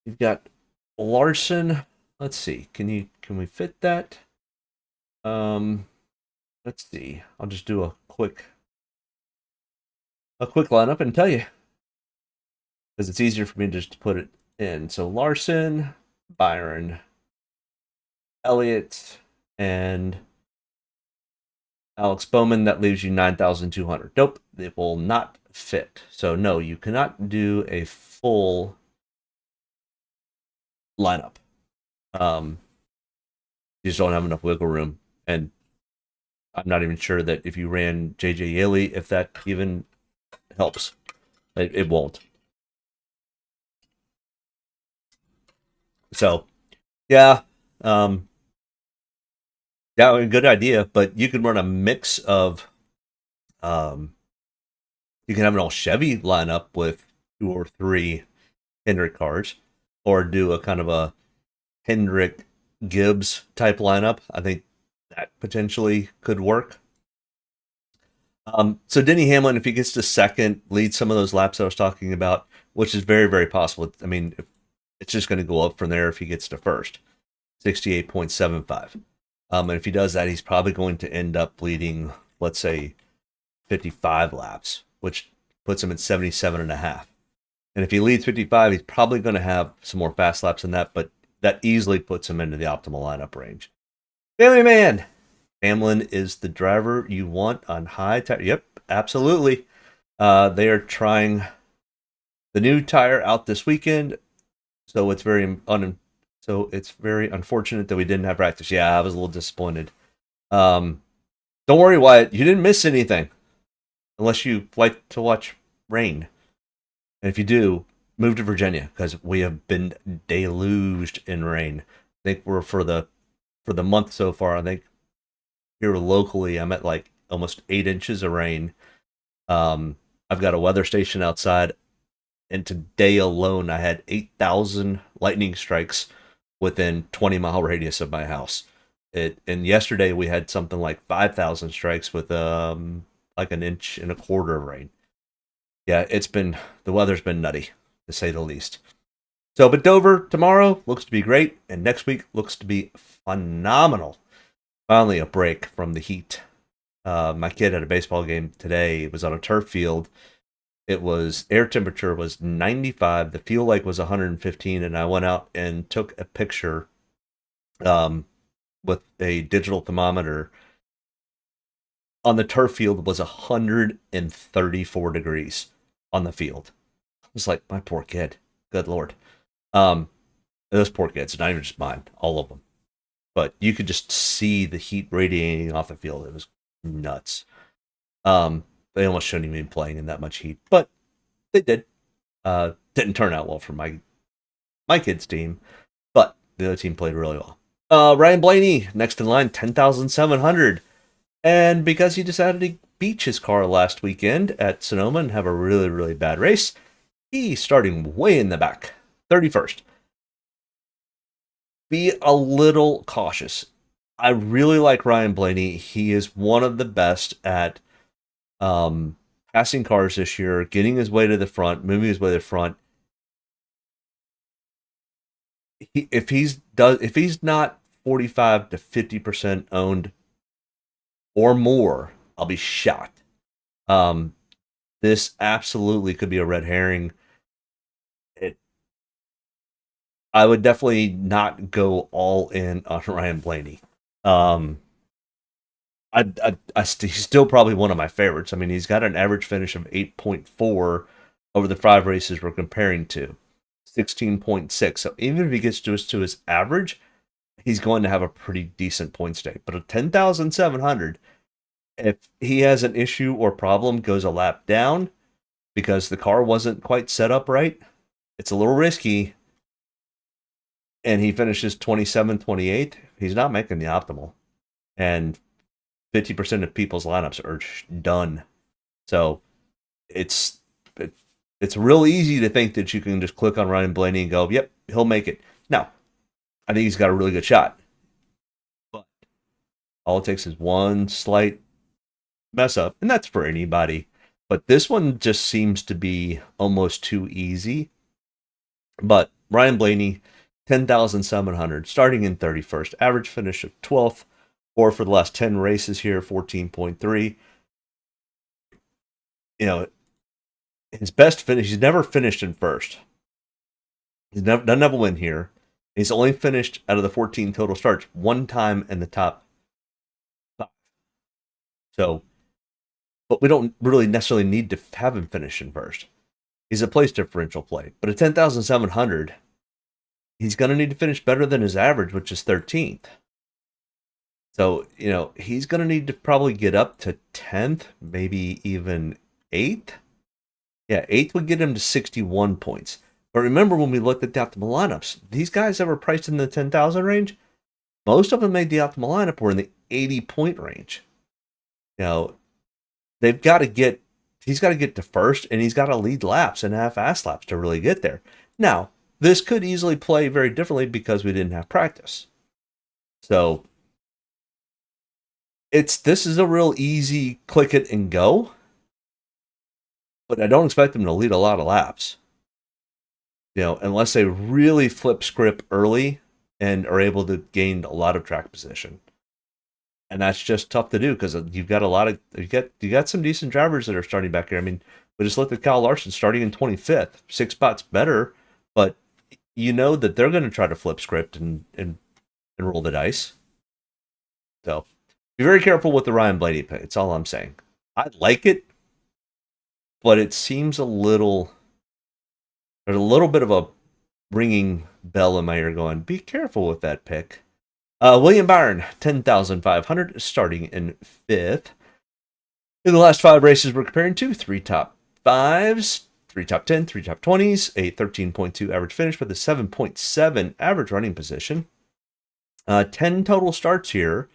You've got Larson. Let's see. Can we fit that? Let's see. I'll just do a quick lineup and tell you, because it's easier for me just to put it in. So Larson, Byron, Elliott, and Alex Bowman. That leaves you 9,200. Nope, it will not fit. So no, you cannot do a full lineup. You just don't have enough wiggle room, and I'm not even sure that if you ran JJ Yaley, if that even helps. It won't. So Yeah. Yeah, a good idea, but you could run a mix of um you can have an all Chevy lineup with 2 or 3 Hendrick cars, or do a kind of a Hendrick Gibbs type lineup. I think that potentially could work. So Denny Hamlin, if he gets to second, leads some of those laps I was talking about, which is very, very possible. I mean, it's just going to go up from there if he gets to first, 68.75. And if he does that, he's probably going to end up leading, let's say, 55 laps, which puts him at 77 and a half. And if he leads 55, he's probably going to have some more fast laps than that, but that easily puts him into the optimal lineup range. Family Man, Hamlin is the driver you want on high tire. Yep, absolutely. They are trying the new tire out this weekend, so it's very unfortunate that we didn't have practice. Yeah, I was a little disappointed. Don't worry, Wyatt. You didn't miss anything, unless you like to watch rain. And if you do, move to Virginia, because we have been deluged in rain. I think we're for the month so far. I think here locally, I'm at like almost 8 inches of rain. I've got a weather station outside, and today alone, I had 8,000 lightning strikes within 20-mile radius of my house. And yesterday we had something like 5,000 strikes with like 1.25 inches of rain. Yeah, the weather's been nutty, to say the least. So, but Dover tomorrow looks to be great, and next week looks to be phenomenal. Finally, a break from the heat. My kid had a baseball game today. It was on a turf field. Air temperature was 95. The fuel like was 115, and I went out and took a picture with a digital thermometer. On the turf field, it was 134 degrees on the field. I was like, my poor kid. Good Lord. Those poor kids, not even just mine, all of them. But you could just see the heat radiating off the field. It was nuts. They almost shouldn't even be playing in that much heat, but they did. Didn't turn out well for my kids' team, but the other team played really well. Ryan Blaney, next in line, 10,700. And because he decided to beach his car last weekend at Sonoma and have a really, really bad race, he's starting way in the back, 31st. Be a little cautious. I really like Ryan Blaney. He is one of the best at passing cars this year, getting his way to the front, moving his way to the front. If he's not 45 to 50% owned or more, I'll be shocked. This absolutely could be a red herring. I would definitely not go all in on Ryan Blaney. He's still probably one of my favorites. I mean, he's got an average finish of 8.4 over the 5 races we're comparing to, 16.6. So even if he gets to his average, he's going to have a pretty decent point stake. But a 10,700, if he has an issue or problem, goes a lap down because the car wasn't quite set up right, it's a little risky. And he finishes 27, 28, he's not making the optimal. And 50% of people's lineups are done. So it's real easy to think that you can just click on Ryan Blaney and go, yep, he'll make it. Now, I think he's got a really good shot. But all it takes is one slight mess up, and that's for anybody. But this one just seems to be almost too easy. But Ryan Blaney, 10,700, starting in 31st, average finish of 12th, or for the last 10 races here, 14.3. You know, his best finish, he's never finished in first. He's doesn't have a win here. He's only finished out of the 14 total starts one time in the top 5. So, but we don't really necessarily need to have him finish in first. He's a place differential play. But at 10,700, he's going to need to finish better than his average, which is 13th. So, he's going to need to probably get up to 10th, maybe even 8th. Yeah, 8th would get him to 61 points. But remember when we looked at the optimal lineups, these guys that were priced in the 10,000 range, most of them made the optimal lineup were in the 80-point range. You know, he's got to get to first, and he's got to lead laps and have fast laps to really get there. Now, this could easily play very differently because we didn't have practice. So this is a real easy click it and go, but I don't expect him to lead a lot of laps. You know, unless they really flip script early and are able to gain a lot of track position. And that's just tough to do because you've got you got some decent drivers that are starting back here. I mean, we just looked at Kyle Larson starting in 25th, 6 spots better, but you know that they're going to try to flip script and roll the dice. So be very careful with the Ryan Blaney pick. It's all I'm saying. I like it, but it seems there's a little bit of a ringing bell in my ear going, be careful with that pick. William Byron, 10,500, starting in 5th. In the last 5 races we're comparing to, 3 top 5s, 3 top 10, 3 top 20s, a 13.2 average finish with a 7.7 average running position. 10 total starts here.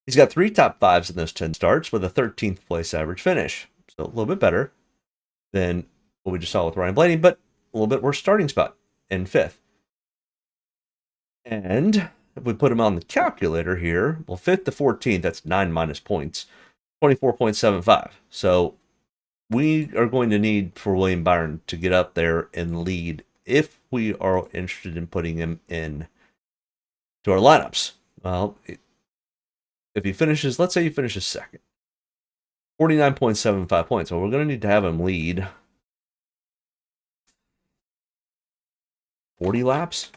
He's got 3 top 5s in those 10 starts with a 13th place average finish. So a little bit better than what we just saw with Ryan Blaney, but a little bit worse starting spot in 5th. And if we put him on the calculator here, well, 5th to 14th, that's 9 minus points, 24.75. So we are going to need for William Byron to get up there and lead if we are interested in putting him in to our lineups. Well, if he finishes, let's say he finishes second, 49.75 points. Well, we're going to need to have him lead 40 laps.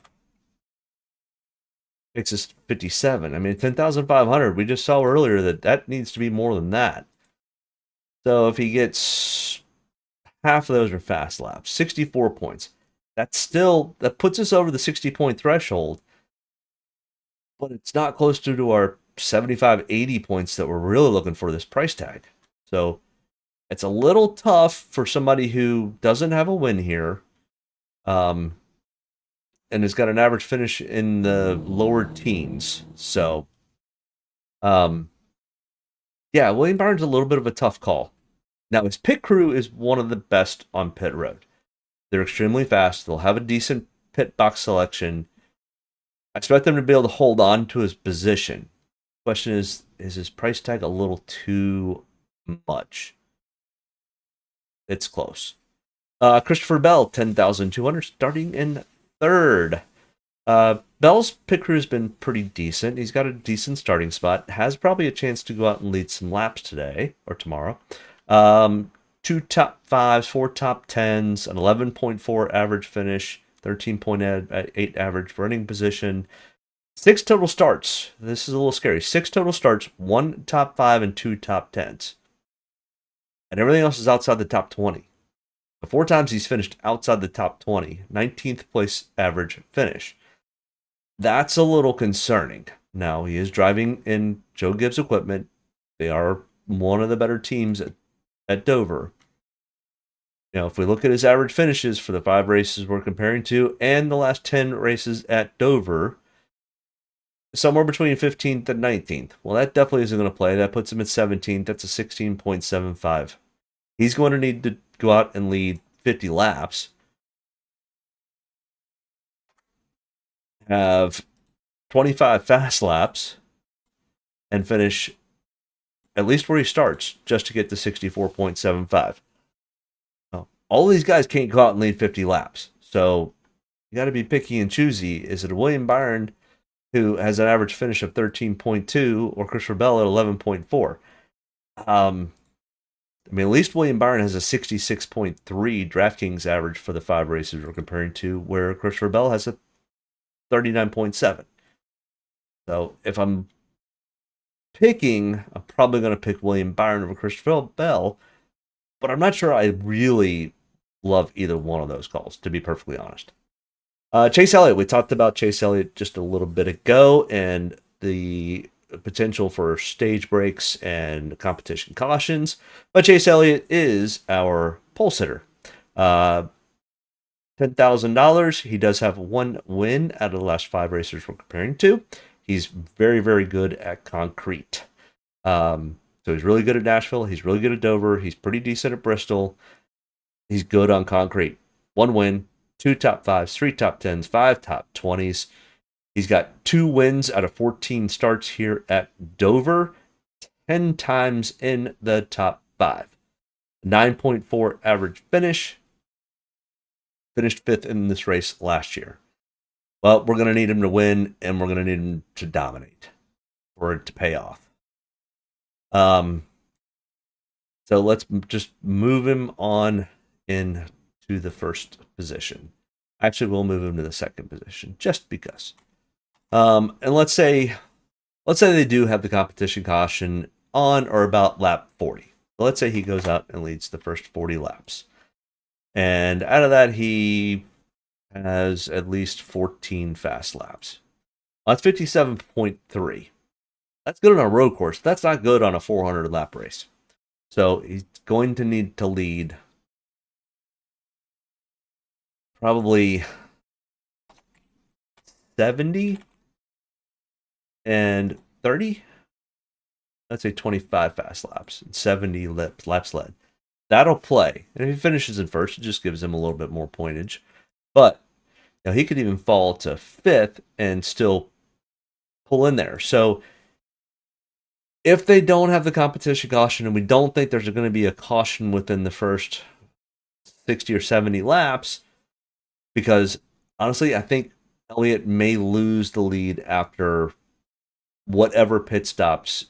Takes us 57. I mean, 10,500. We just saw earlier that needs to be more than that. So if he gets half of those are fast laps, 64 points. That puts us over the 60-point threshold, but it's not close to our 75, 80 points that we're really looking for this price tag. So it's a little tough for somebody who doesn't have a win here. And has got an average finish in the lower teens. So, yeah, William Byron's a little bit of a tough call. Now, his pit crew is one of the best on pit road. They're extremely fast. They'll have a decent pit box selection. I expect them to be able to hold on to his position. Question is his price tag a little too much? It's close. Christopher Bell, 10,200, starting in 3rd. Bell's pit crew has been pretty decent. He's got a decent starting spot. Has probably a chance to go out and lead some laps today or tomorrow. 2 top 5s, 4 top 10s, an 11.4 average finish, 13.8 average running position. 6 total starts. This is a little scary. 6 total starts, 1 top 5 and 2 top 10s. And everything else is outside the top 20. The 4 times he's finished outside the top 20, 19th place average finish. That's a little concerning. Now, he is driving in Joe Gibbs equipment. They are one of the better teams at Dover. Now, if we look at his average finishes for the 5 races we're comparing to and the last 10 races at Dover, somewhere between 15th and 19th. Well, that definitely isn't going to play. That puts him at 17th. That's a 16.75. He's going to need to go out and lead 50 laps, have 25 fast laps, and finish at least where he starts just to get to 64.75. Now, all these guys can't go out and lead 50 laps, so you got to be picky and choosy. Is it a William Byron who has an average finish of 13.2 or Christopher Bell at 11.4? I mean, at least William Byron has a 66.3 Draftkings average for the 5 races we're comparing to, where Christopher Bell has a 39.7. So if I'm picking, I'm probably going to pick William Byron over Christopher Bell, but I'm not sure I really love either one of those calls, to be perfectly honest. Chase Elliott, we talked about Chase Elliott just a little bit ago, and the potential for stage breaks and competition cautions. But Chase Elliott is our pole sitter. $10,000. He does have one win out of the last 5 races we're comparing to. He's very, very good at concrete. So he's really good at Nashville. He's really good at Dover. He's pretty decent at Bristol. He's good on concrete. 1 win, 2 top 5s, 3 top 10s, 5 top 20s. He's got 2 wins out of 14 starts here at Dover, 10 times in the top 5. 9.4 average finish. Finished 5th in this race last year. Well, we're going to need him to win, and we're going to need him to dominate for it to pay off. So let's just move him on into the first position. Actually, we'll move him to the second position just because. And let's say they do have the competition caution on or about lap 40. So let's say he goes out and leads the first 40 laps. And out of that, he has at least 14 fast laps. Well, that's 57.3. That's good on a road course. That's not good on a 400 lap race. So he's going to need to lead probably 70 and 30. Let's say 25 fast laps and 70 laps led. That'll play. And if he finishes in first, it just gives him a little bit more pointage. But he could even fall to 5th and still pull in there. So if they don't have the competition caution, and we don't think there's going to be a caution within the first 60 or 70 laps, because honestly, I think Elliott may lose the lead after whatever pit stops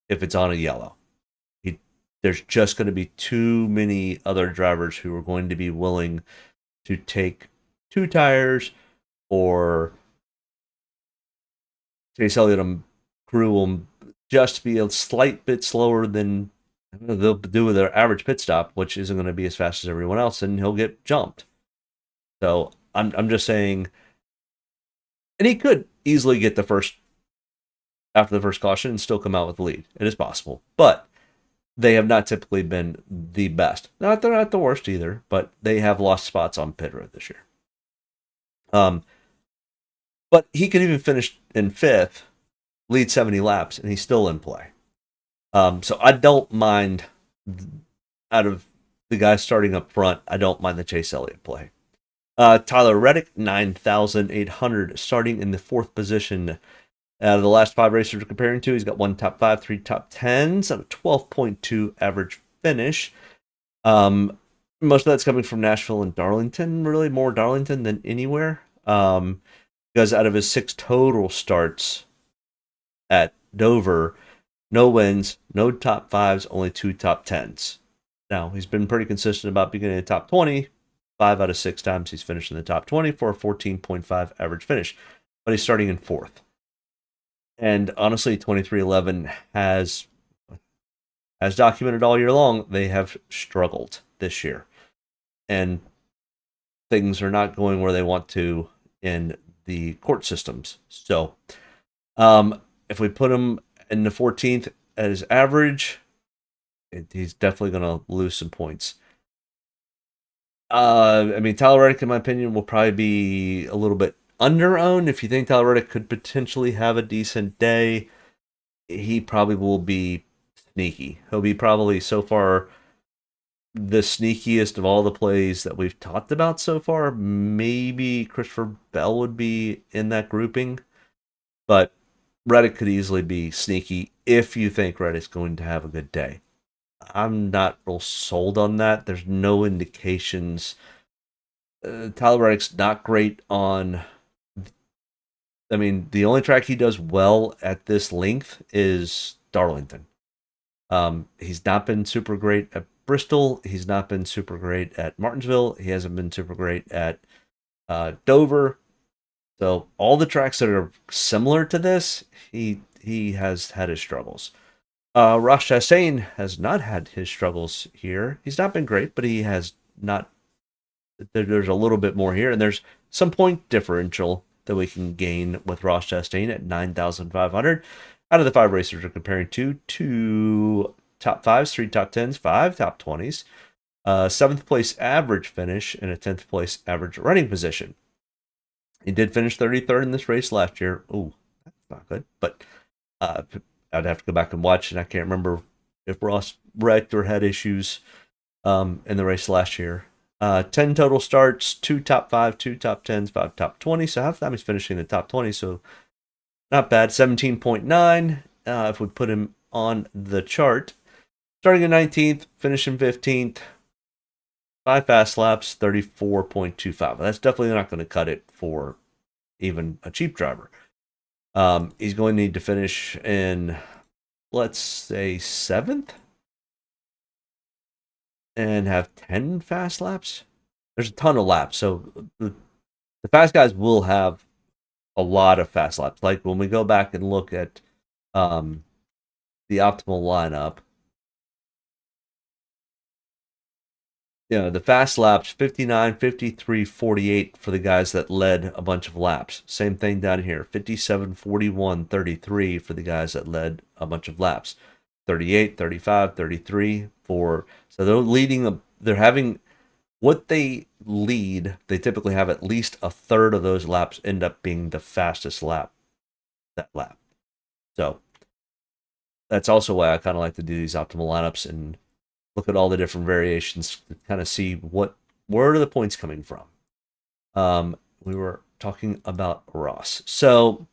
if it's on a yellow. There's just going to be too many other drivers who are going to be willing to take 2 tires, or Chase Elliott and crew will just be a slight bit slower than they'll do with their average pit stop, which isn't going to be as fast as everyone else, and he'll get jumped. So I'm just saying, and he could easily get after the first caution and still come out with the lead. It is possible, but they have not typically been the best. They're not the worst either, but they have lost spots on pit road this year. But he could even finish in 5th, lead 70 laps, and he's still in play. So I don't mind, out of the guys starting up front, I don't mind the Chase Elliott play. Tyler Reddick, 9,800, starting in the 4th position. Out of the last 5 races we're comparing to, he's got 1 top 5, 3 top 10s, and a 12.2 average finish. Most of that's coming from Nashville and Darlington, really more Darlington than anywhere. Because out of his 6 total starts at Dover, no wins, no top 5s, only 2 top 10s. Now, he's been pretty consistent about being in the top 20. 5 out of 6 times he's finished in the top 20 for a 14.5 average finish. But he's starting in 4th. And honestly, 2311 has documented all year long, they have struggled this year. And things are not going where they want to in the court systems. So, if we put him in the 14th as average, he's definitely going to lose some points. Tyler Reddick, in my opinion, will probably be a little bit under-owned. If you think Tyler Reddick could potentially have a decent day, he probably will be sneaky. He'll be probably so far the sneakiest of all the plays that we've talked about so far. Maybe Christopher Bell would be in that grouping, but Reddick could easily be sneaky if you think Reddick's going to have a good day. I'm not real sold on that. There's no indications. Tyler Reddick's not great on... the only track he does well at this length is Darlington. He's not been super great at Bristol. He's not been super great at Martinsville. He hasn't been super great at Dover. So all the tracks that are similar to this, he has had his struggles. Ross Chastain has not had his struggles here. He's not been great, but he has not. There's a little bit more here, and there's some point differential that we can gain with Ross Chastain at 9,500. Out of the 5 racers we're comparing to, 2 top 5s, 3 top 10s, 5 top 20s. 7th place average finish, and a 10th place average running position. He did finish 33rd in this race last year. Ooh, that's not good. But I'd have to go back and watch, and I can't remember if Ross wrecked or had issues in the race last year. 10 total starts, 2 top 5, 2 top 10s, 5 top 20. So half the time he's finishing in the top 20, so not bad. 17.9 if we put him on the chart. Starting in 19th, finishing 15th. 5 fast laps, 34.25. That's definitely not going to cut it for even a cheap driver. He's going to need to finish in, let's say, 7th and have 10 fast laps. There's a ton of laps, so the fast guys will have a lot of fast laps. Like when we go back and look at the optimal lineup, the fast laps, 59, 53, 48 for the guys that led a bunch of laps. Same thing down here, 57, 41, 33 for the guys that led a bunch of laps. 38, 35, 33 for... So they're leading, they're having... What they lead, they typically have at least a third of those laps end up being the fastest lap, that lap. So that's also why I kind of like to do these optimal lineups and look at all the different variations to kind of see where are the points coming from. We were talking about Ross. So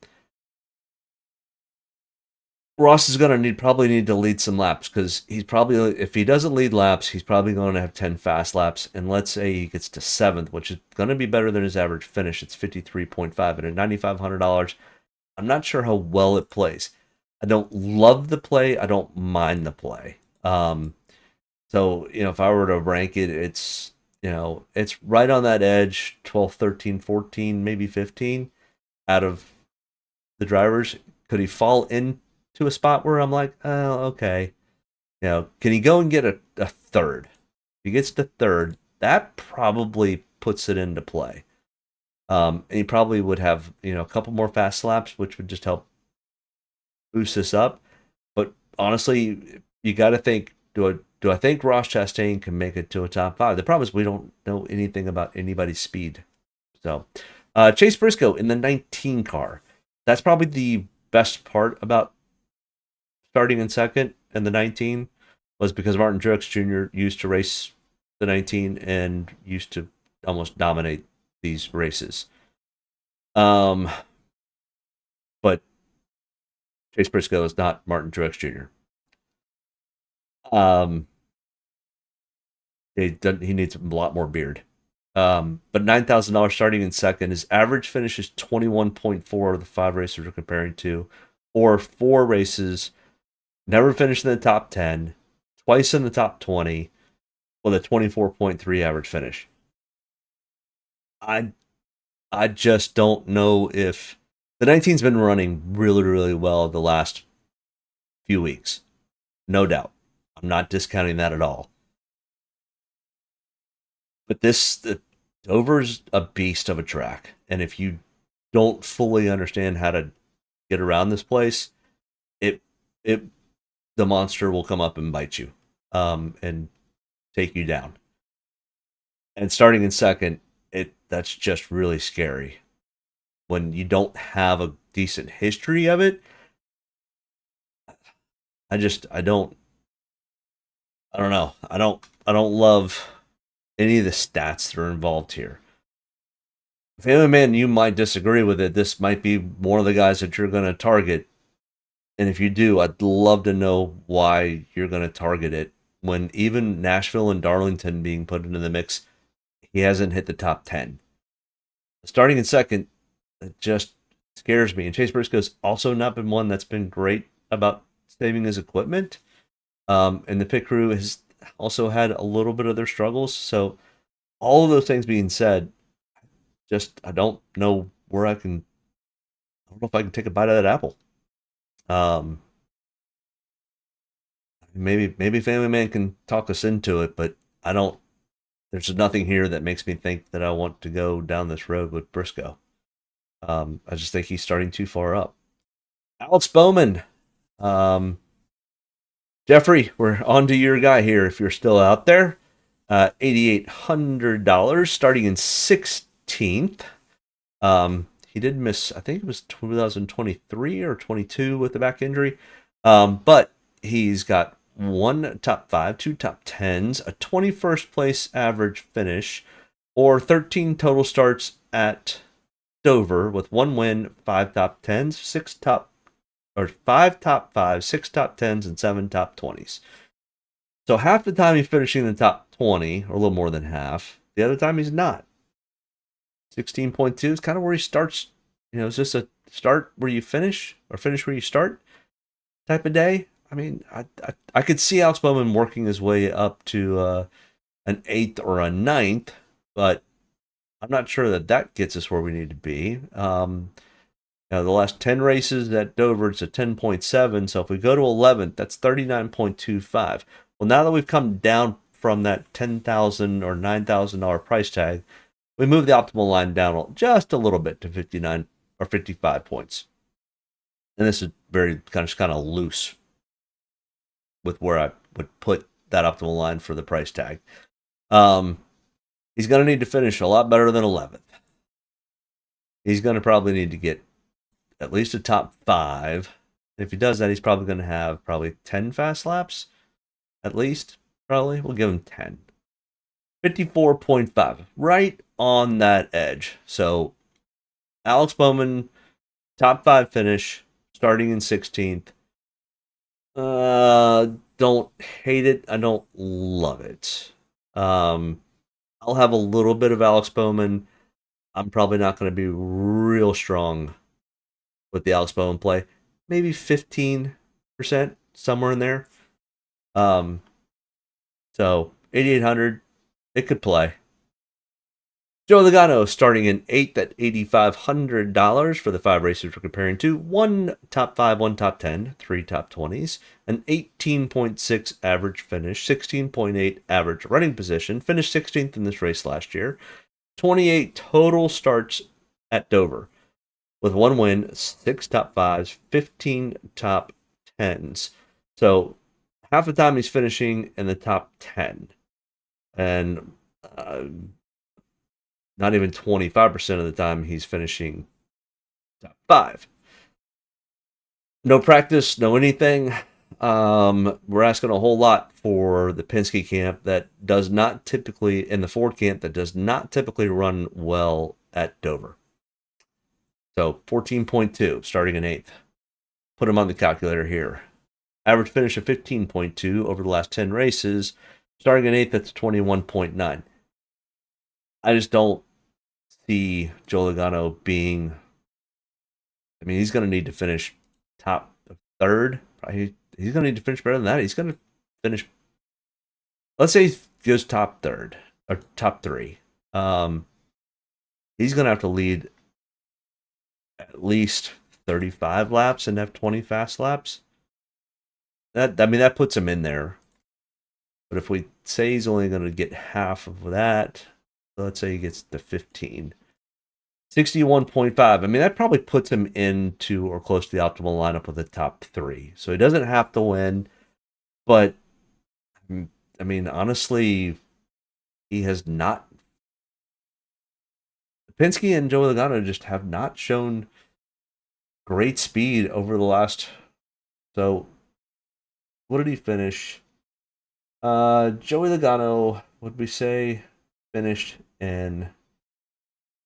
Ross is going to probably need to lead some laps, because he's probably, if he doesn't lead laps, he's probably going to have 10 fast laps. And let's say he gets to 7th, which is going to be better than his average finish. It's 53.5 and at $9,500. I'm not sure how well it plays. I don't love the play. I don't mind the play. So, if I were to rank it, it's, it's right on that edge, 12, 13, 14, maybe 15 out of the drivers. Could he fall into a spot where I'm like, oh, okay. Can he go and get a third? If he gets to third, that probably puts it into play. And he probably would have, a couple more fast laps, which would just help boost this up. But honestly, you got to think, do I think Ross Chastain can make it to a top 5? The problem is we don't know anything about anybody's speed. So, Chase Briscoe in the 19 car. That's probably the best part about starting in second in the 19, was because Martin Truex Jr. used to race the 19 and used to almost dominate these races. But Chase Briscoe is not Martin Truex Jr. He needs a lot more beard. But $9,000 starting in second. His average finish is 21.4 of the 5 races we're comparing to, or 4 races, never finished in the top 10, twice in the top 20, with a 24.3 average finish. I just don't know if... The 19's been running really, really well the last few weeks. No doubt. I'm not discounting that at all. But Dover's a beast of a track. And if you don't fully understand how to get around this place, the monster will come up and bite you, and take you down. And starting in second, that's just really scary. When you don't have a decent history of it, I don't know. I don't love any of the stats that are involved here. Family Man, you might disagree with it. This might be one of the guys that you're going to target. And if you do, I'd love to know why you're going to target it. When even Nashville and Darlington being put into the mix, he hasn't hit the top 10. Starting in second, it just scares me. And Chase Briscoe's also not been one that's been great about saving his equipment. And the pit crew has also had a little bit of their struggles. So all of those things being said, I don't know where I don't know if I can take a bite of that apple. Maybe Family Man can talk us into it, but there's nothing here that makes me think that I want to go down this road with Briscoe. I just think he's starting too far up. Alex Bowman. Jeffrey, we're on to your guy here if you're still out there. $8,800, starting in 16th. He did miss, I think it was 2023 or 22 with the back injury. But he's got 1 top 5, 2 top 10s, a 21st place average finish, or 13 total starts at Dover with 1 win, 5 top 10s, 5 top 5s, 6 top 10s, and 7 top 20s. So half the time he's finishing in the top 20, or a little more than half. The other time he's not. 16.2 is kind of where he starts. It's just a start where you finish or finish where you start type of day. I mean, I could see Alex Bowman working his way up to an 8th or a 9th, but I'm not sure that gets us where we need to be. The last 10 races at Dover, it's a 10.7. So if we go to 11th, that's 39.25. Well, now that we've come down from that $10,000 or $9,000 price tag, we move the optimal line down just a little bit to 59 or 55 points. And this is very kind of loose with where I would put that optimal line for the price tag. He's going to need to finish a lot better than 11th. He's going to probably need to get at least a top 5. And if he does that, he's probably going to have probably 10 fast laps. At least, probably. We'll give him 10. 54.5. Right on that edge. So, Alex Bowman, top 5 finish, starting in 16th. Don't hate it. I don't love it. I'll have a little bit of Alex Bowman. I'm probably not going to be real strong with the Alex Bowman play. Maybe 15%, somewhere in there. So 8,800, it could play. Joe Logano starting in 8th at $8,500 for the 5 races we're comparing to. 1 top 5, 1 top 10, 3 top 20s, an 18.6 average finish, 16.8 average running position, finished 16th in this race last year. 28 total starts at Dover with 1 win, 6 top 5s, 15 top 10s. So half the time he's finishing in the top 10. And not even 25% of the time he's finishing top 5. No practice, no anything. We're asking a whole lot for the Penske camp that does not typically, in the Ford camp, that does not typically run well at Dover. So 14.2, starting in 8th. Put him on the calculator here. Average finish of 15.2 over the last 10 races. Starting in 8th, that's 21.9. I just don't see Joe Logano being... I mean, he's going to need to finish top 3rd. He's going to need to finish better than that. He's going to finish... Let's say he goes top 3rd, or top 3. He's going to have to lead at least 35 laps and have 20 fast laps. That puts him in there. But if we say he's only going to get half of that, let's say he gets to 15. 61.5. I mean, that probably puts him into or close to the optimal lineup of the top 3. So he doesn't have to win. But, I mean, honestly, he has not. Penske and Joe Logano just have not shown great speed over the last. So, what did he finish? Joey Logano, would we say, finished in,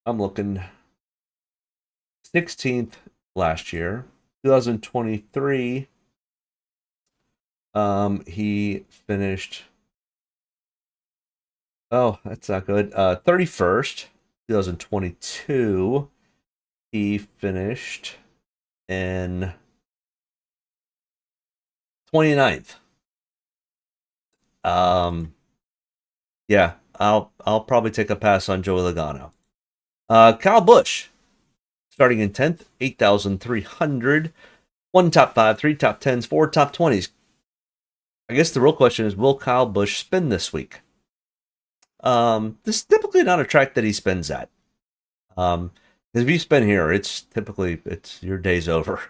I'm looking, 16th last year. 2023, he finished, oh, that's not good, 31st. 2022, he finished in 29th. Yeah, I'll probably take a pass on Joey Logano. Kyle Busch, starting in 10th, 8,300, 1 top 5, 3 top 10s, 4 top 20s. I guess the real question is, will Kyle Busch spin this week? This is typically not a track that he spins at. Because if you spin here, it's your day's over.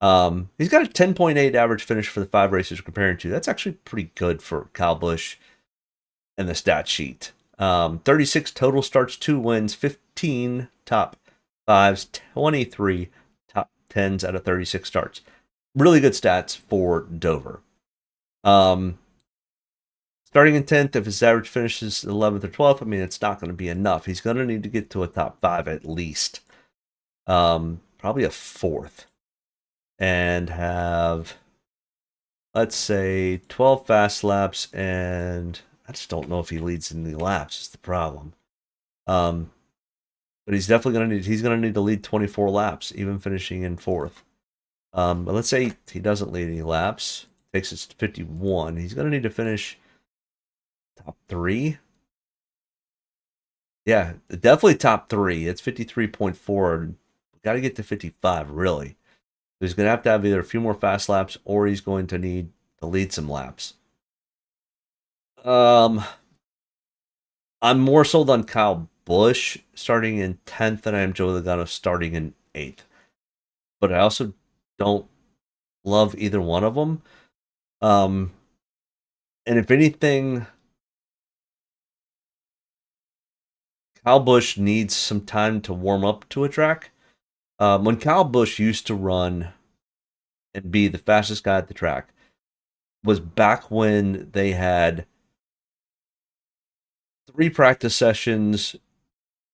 He's got a 10.8 average finish for the 5 races we're comparing to. That's actually pretty good for Kyle Busch. in the stat sheet. 36 total starts, 2 wins, 15 top 5s, 23 top 10s out of 36 starts. Really good stats for Dover. Starting in 10th, if his average finishes 11th or 12th, I mean, it's not going to be enough. He's going to need to get to a top 5 at least. Probably a 4th. And have, let's say, 12 fast laps, and I just don't know if he leads in the laps is the problem. But he's definitely going to need to lead 24 laps, even finishing in 4th. But let's say he doesn't lead any laps, takes us to 51. He's going to need to finish top 3. Yeah, definitely top 3. It's 53.4. Got to get to 55, really. He's going to have either a few more fast laps, or he's going to need to lead some laps. I'm more sold on Kyle Busch starting in 10th than I am Joe Logano starting in 8th. But I also don't love either one of them. And if anything, Kyle Busch needs some time to warm up to a track. When Kyle Busch used to run and be the fastest guy at the track was back when they had 3 practice sessions.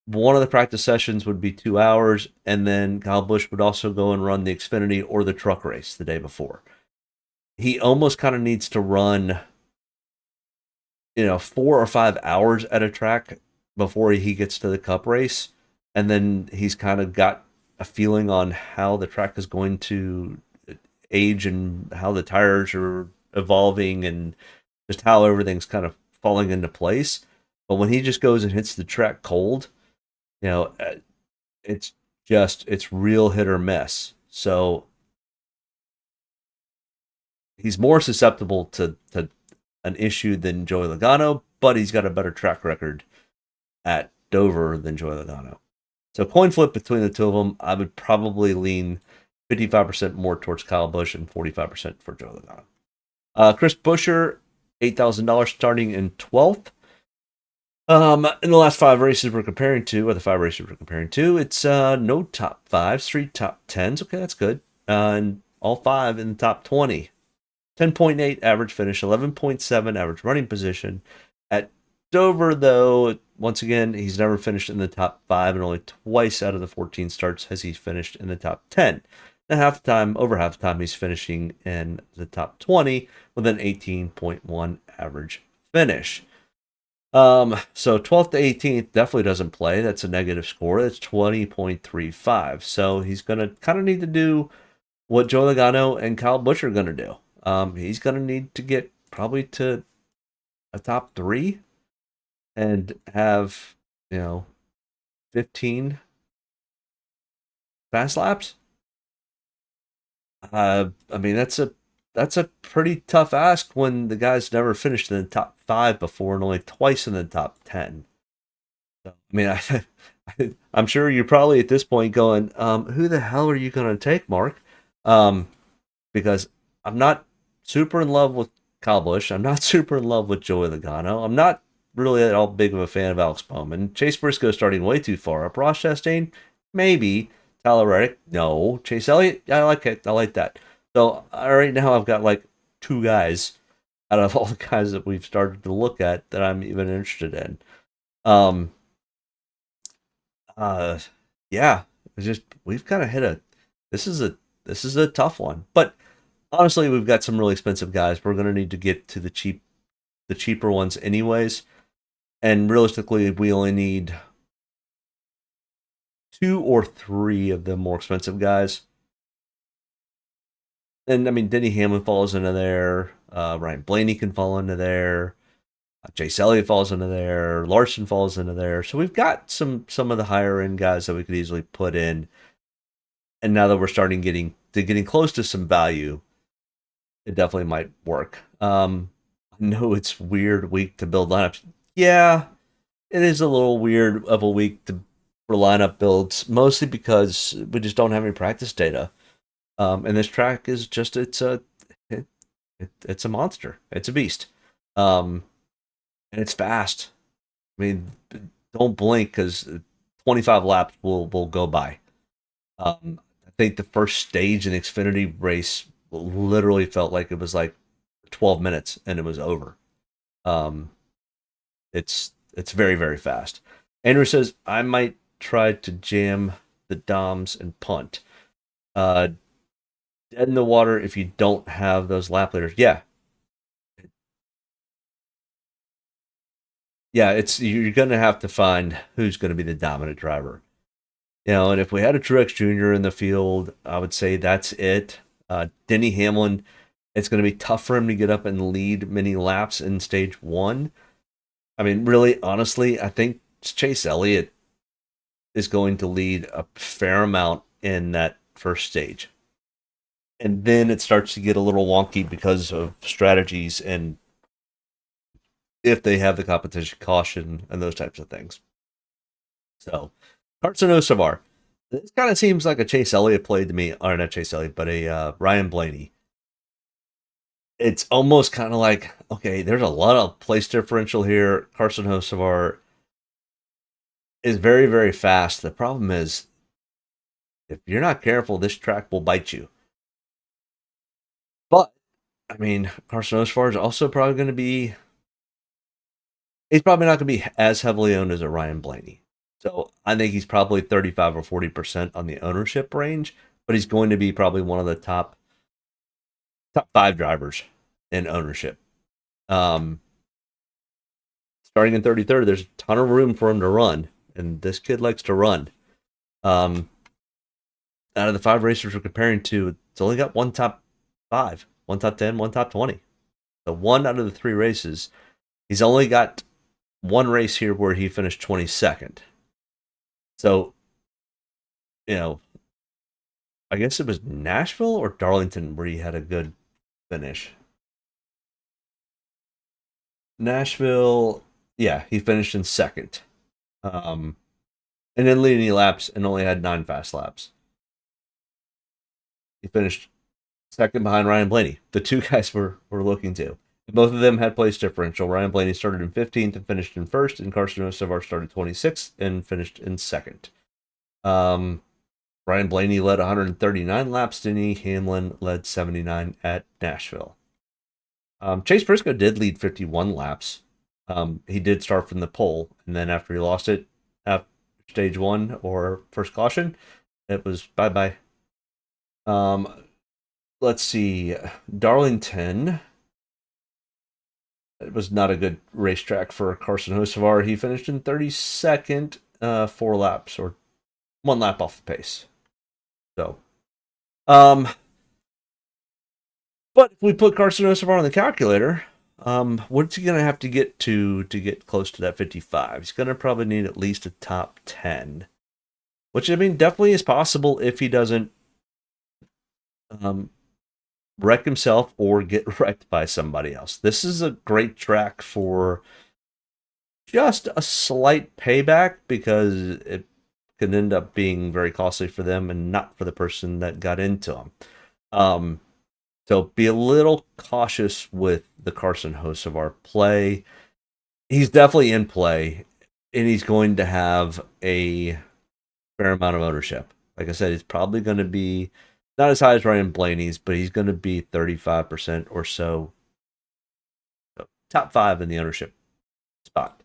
One of the practice sessions would be 2 hours, and then Kyle Busch would also go and run the Xfinity or the truck race the day before. He almost kind of needs to run, 4 or 5 hours at a track before he gets to the Cup race, and then he's kind of got a feeling on how the track is going to age and how the tires are evolving and just how everything's kind of falling into place. But when he just goes and hits the track cold, it's real hit or miss. So he's more susceptible to an issue than Joey Logano, but he's got a better track record at Dover than Joey Logano. So coin flip between the two of them, I would probably lean 55% more towards Kyle Busch and 45% for Joey Logano. Chris Buescher, $8,000 starting in 12th. In the last 5 races we're comparing to, it's no top 5s, 3 top 10s. Okay, that's good. And all 5 in the top 20. 10.8 average finish, 11.7 average running position. At Dover, though, once again, he's never finished in the top 5, and only twice out of the 14 starts has he finished in the top 10. And over half the time, he's finishing in the top 20 with an 18.1 average finish. So 12th to 18th definitely doesn't play. That's a negative score. That's 20.35. So he's going to kind of need to do what Joe Logano and Kyle Busch are going to do. He's going to need to get probably to a top 3 and have, 15 fast laps. I mean, that's a pretty tough ask when the guy's never finished in the top 5 before and only twice in the top 10. So, I mean, I'm sure you're probably at this point going, who the hell are you going to take, Mark? Because I'm not super in love with Kyle Busch. I'm not super in love with Joey Logano. I'm not really at all big of a fan of Alex Bowman. Chase Briscoe starting way too far up. Ross Chastain, maybe. Tyler Reddick, no. Chase Elliott, I like it. I like that. So right now I've got like 2 guys out of all the guys that we've started to look at that I'm even interested in. Yeah, it's just we've kind of hit this is a tough one. But honestly, we've got some really expensive guys. We're going to need to get to the cheaper ones anyways. And realistically, we only need 2 or 3 of the more expensive guys. And I mean, Denny Hamlin falls into there. Ryan Blaney can fall into there. Chase Elliott falls into there. Larson falls into there. So we've got some of the higher end guys that we could easily put in. And now that we're starting getting close to some value, it definitely might work. I know it's weird week to build lineups. Yeah, it is a little weird of a week for lineup builds, mostly because we just don't have any practice data. And this track is just it's a monster. It's a beast. and it's fast. I mean, don't blink because 25 laps will go by. I think the first stage in Xfinity race literally felt like it was like 12 minutes and it was over. Um, it's very very fast. Andrew says I might try to jam the DOMs and punt. Uh, Dead in the water if you don't have those lap leaders. Yeah, yeah. It's you're gonna have to find who's gonna be the dominant driver. And if we had a Truex Jr. in the field, I would say that's it. Denny Hamlin, it's going to be tough for him to get up and lead many laps in stage one. I mean, really, honestly, I think Chase Elliott is going to lead a fair amount in that first stage. And then it starts to get a little wonky because of strategies and if they have the competition caution and those types of things. So, Carson Osavar. This kind of seems like a Chase Elliott play to me, or not Chase Elliott, but a Ryan Blaney. It's almost kind of like, okay, there's a lot of place differential here. Carson Hocevar is very, very fast. The problem is, if you're not careful, this track will bite you. But, I mean, Carson Hocevar is also probably going to be, he's probably not going to be as heavily owned as a Ryan Blaney. So I think he's probably 35 or 40% on the ownership range, but he's going to be probably one of the top 5 drivers in ownership. Starting in 33rd, there's a ton of room for him to run, and this kid likes to run. Out of the 5 racers we're comparing to, it's only got one top 5, one top 10, one top 20. So 1 out of the 3 races, he's only got 1 race here where he finished 22nd. So, I guess it was Nashville or Darlington where he had a good finish. Nashville, yeah, he finished in 2nd. And then leading laps and only had 9 fast laps. He finished 2nd behind Ryan Blaney, the 2 guys we're looking to. Both of them had place differential. Ryan Blaney started in 15th and finished in 1st, and Carson Hocevar started 26th and finished in 2nd. Ryan Blaney led 139 laps. Denny Hamlin led 79 at Nashville. Chase Briscoe did lead 51 laps. He did start from the pole, and then after he lost it, after stage 1 or first caution, it was bye-bye. Let's see. Darlington. It was not a good racetrack for Carson Hocevar. He finished in 32nd, 4 laps, or 1 lap off the pace. So, but if we put Carson Hocevar on the calculator, what's he going to have to get get close to that 55? He's going to probably need at least a top 10, which, I mean, definitely is possible if he doesn't wreck himself or get wrecked by somebody else. This is a great track for just a slight payback because it can end up being very costly for them and not for the person that got into them. So be a little cautious with the Carson Hocevar play. He's definitely in play, and he's going to have a fair amount of ownership. Like I said, it's probably going to be not as high as Ryan Blaney's, but he's going to be 35% or so. Top 5 in the ownership spot.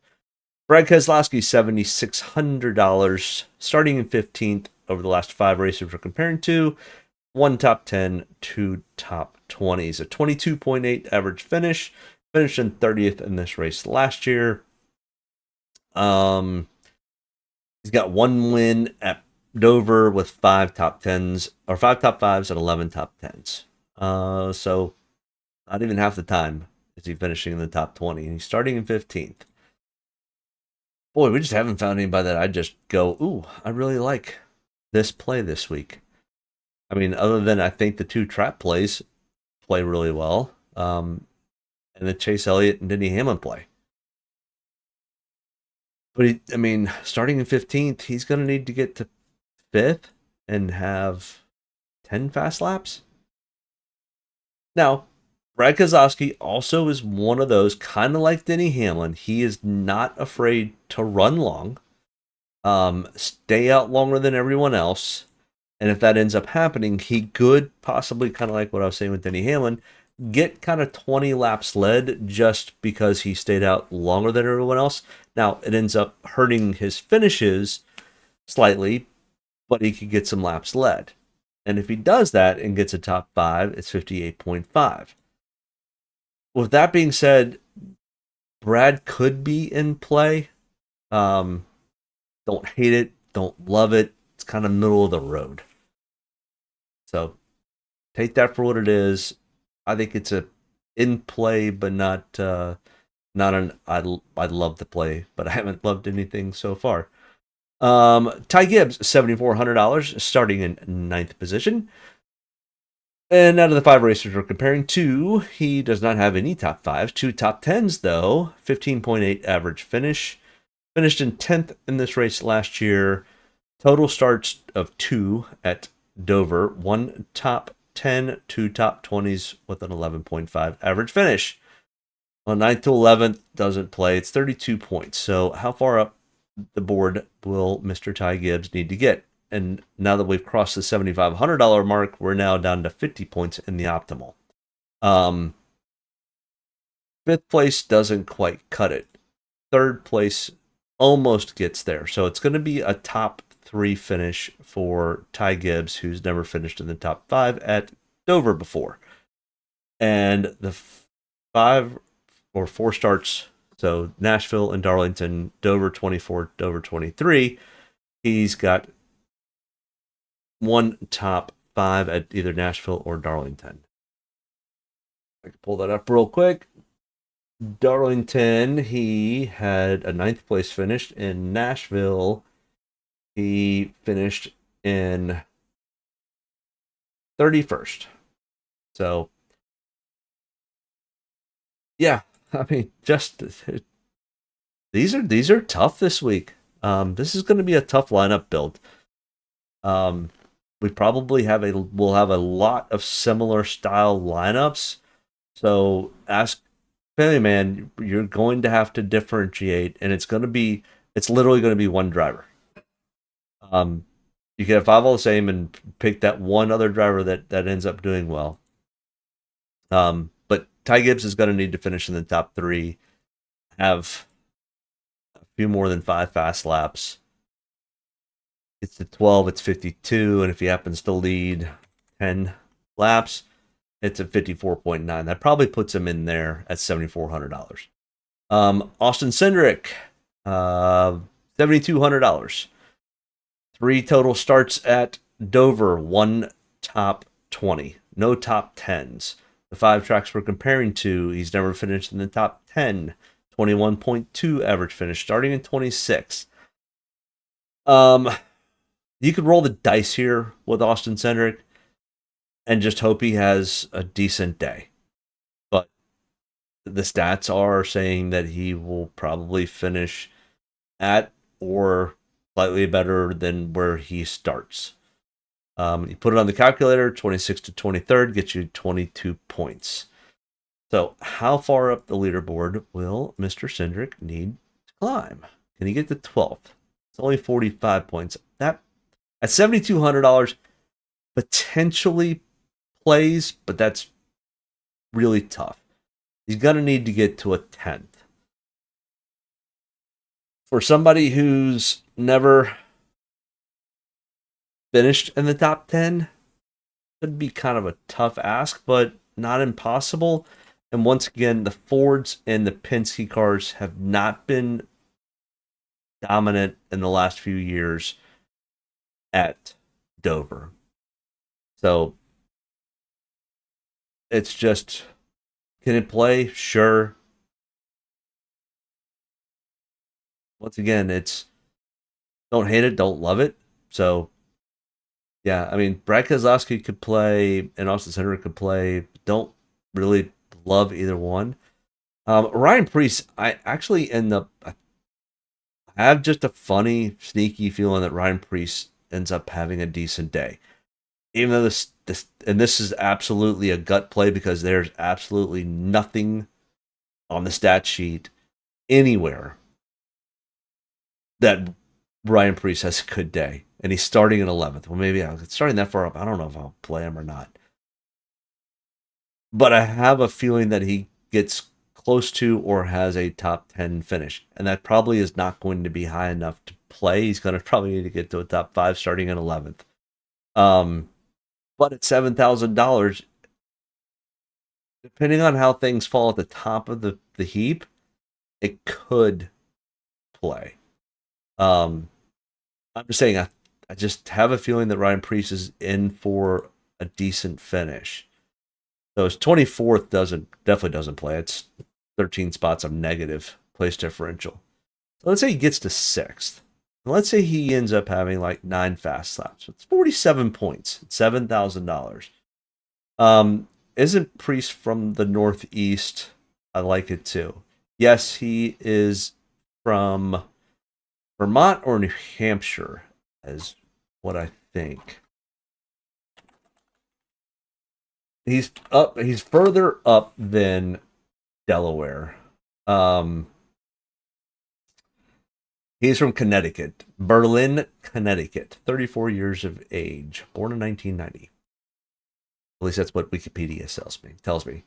Brad Keselowski, $7,600, starting in 15th over the last 5 races we're comparing to. 1 top 10, 2 top 20s. A 22.8 average finish. Finished in 30th in this race last year. He's got 1 win at Dover with 5 top 10s, or 5 top 5s and 11 top 10s. So not even half the time is he finishing in the top 20, and he's starting in 15th. Boy, we just haven't found anybody that I just go, ooh, I really like this play this week. I mean, other than I think the 2 trap plays play really well, and the Chase Elliott and Denny Hamlin play. But starting in 15th, he's going to need to get to 5th and have 10 fast laps. Now, Brad Keselowski also is one of those, kind of like Denny Hamlin. He is not afraid to run long, stay out longer than everyone else. And if that ends up happening, he could possibly, kind of like what I was saying with Denny Hamlin, get kind of 20 laps led just because he stayed out longer than everyone else. Now, it ends up hurting his finishes slightly, but he could get some laps led. And if he does that and gets a top 5, it's 58.5. With that being said, Brad could be in play. Don't hate it, don't love it. It's kind of middle of the road. So take that for what it is. I think it's a in play, but not an I'd love to play, but I haven't loved anything so far. Ty Gibbs, $7,400, starting in 9th position. And out of the 5 racers we're comparing to, he does not have any top 5s. 2 top 10s, though. 15.8 average finish. Finished in 10th in this race last year. Total starts of 2 at Dover. 1 top 10, 2 top 20s with an 11.5 average finish. On 9th to 11th, doesn't play. It's 32 points. So how far up the board will Mr. Ty Gibbs need to get? And now that we've crossed the $7,500 mark, we're now down to 50 points in the optimal. 5th place doesn't quite cut it. 3rd place almost gets there. So it's going to be a top 3 finish for Ty Gibbs, who's never finished in the top 5 at Dover before. And the 5 or 4 starts, so Nashville and Darlington, Dover 24, Dover 23, he's got 1 top 5 at either Nashville or Darlington. I can pull that up real quick. Darlington, he had a 9th place finish. In Nashville, he finished in 31st. So, yeah, I mean, just these are tough this week. This is going to be a tough lineup build. We probably we'll have a lot of similar style lineups. So ask Family Man, you're going to have to differentiate, and it's literally going to be one driver. You can have 5 all the same and pick that one other driver that ends up doing well. But Ty Gibbs is going to need to finish in the top 3, have a few more than 5 fast laps. It's at 12, it's 52, and if he happens to lead 10 laps, it's at 54.9. That probably puts him in there at $7,400. Austin Cindric, $7,200. 3 total starts at Dover, 1 top 20, no top 10s. The 5 tracks we're comparing to, he's never finished in the top 10, 21.2 average finish, starting in 26. You could roll the dice here with Austin Cindric and just hope he has a decent day. But the stats are saying that he will probably finish at or slightly better than where he starts. You put it on the calculator, 26 to 23rd gets you 22 points. So how far up the leaderboard will Mr. Cindric need to climb? Can he get to 12th? It's only 45 points. That at $7,200 potentially plays, but that's really tough. He's going to need to get to a 10th. For somebody who's never finished in the top 10, it'd be kind of a tough ask, but not impossible. And once again, the Fords and the Penske cars have not been dominant in the last few years at Dover. So it's just, can it play? Sure. Once again, it's don't hate it, don't love it. So yeah, I mean, Brad Keselowski could play and Austin Cindric could play. Don't really love either one. Ryan Preece, I actually I have just a funny, sneaky feeling that Ryan Preece ends up having a decent day. even though this is absolutely a gut play because there's absolutely nothing on the stat sheet anywhere that Ryan Preece has a good day, and he's starting in 11th. Well, maybe starting that far up. I don't know if I'll play him or not, but I have a feeling that he gets close to or has a top 10 finish, and that probably is not going to be high enough to play. He's going to probably need to get to a top 5 starting in 11th. But at $7,000, depending on how things fall at the top of the heap, it could play. I'm just saying, I just have a feeling that Ryan Preece is in for a decent finish. So his 24th definitely doesn't play. It's 13 spots of negative place differential. So let's say he gets to 6th. Let's say he ends up having like 9 fast laps. It's 47 points, $7,000. Isn't Preece from the Northeast? I like it too. Yes, he is from Vermont or New Hampshire, is what I think. He's up. He's further up than Delaware. He's from Connecticut, Berlin, Connecticut. 34 years of age, born in 1990. At least that's what Wikipedia tells me.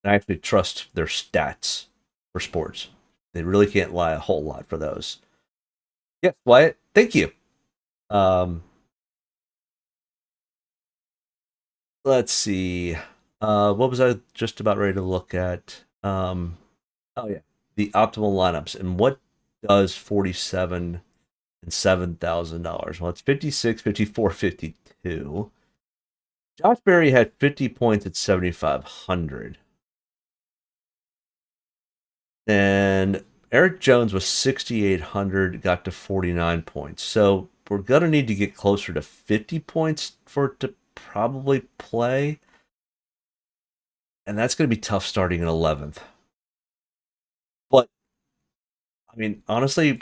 And I actually trust their stats for sports. They really can't lie a whole lot for those. Yes, Wyatt. Thank you. Let's see. What was I just about ready to look at? Oh yeah, the optimal lineups and what does 47 and $7,000? Well, it's 56, 54, 52. Josh Berry had 50 points at 7,500. And Eric Jones was 6,800, got to 49 points. So we're going to need to get closer to 50 points for it to probably play. And that's going to be tough starting in 11th. But, I mean, honestly,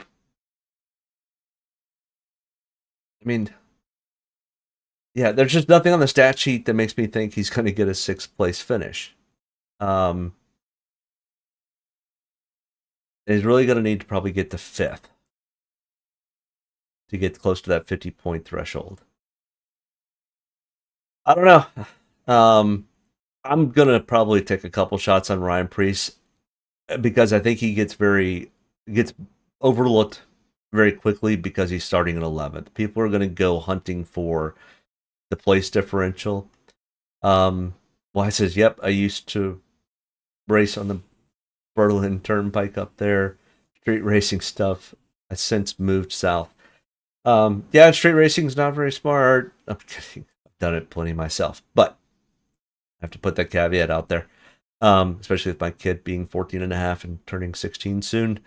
yeah, there's just nothing on the stat sheet that makes me think he's going to get a 6th place finish. He's really going to need to probably get to 5th to get close to that 50-point threshold. I don't know. I'm going to probably take a couple shots on Ryan Preece because I think he gets overlooked very quickly because he's starting in 11th. People are going to go hunting for the place differential. I says, yep, I used to race on the Berlin Turnpike up there, street racing stuff. I since moved south. Yeah, street racing's not very smart. I'm kidding. I've done it plenty myself, but I have to put that caveat out there. Especially with my kid being 14 and a half and turning 16 soon.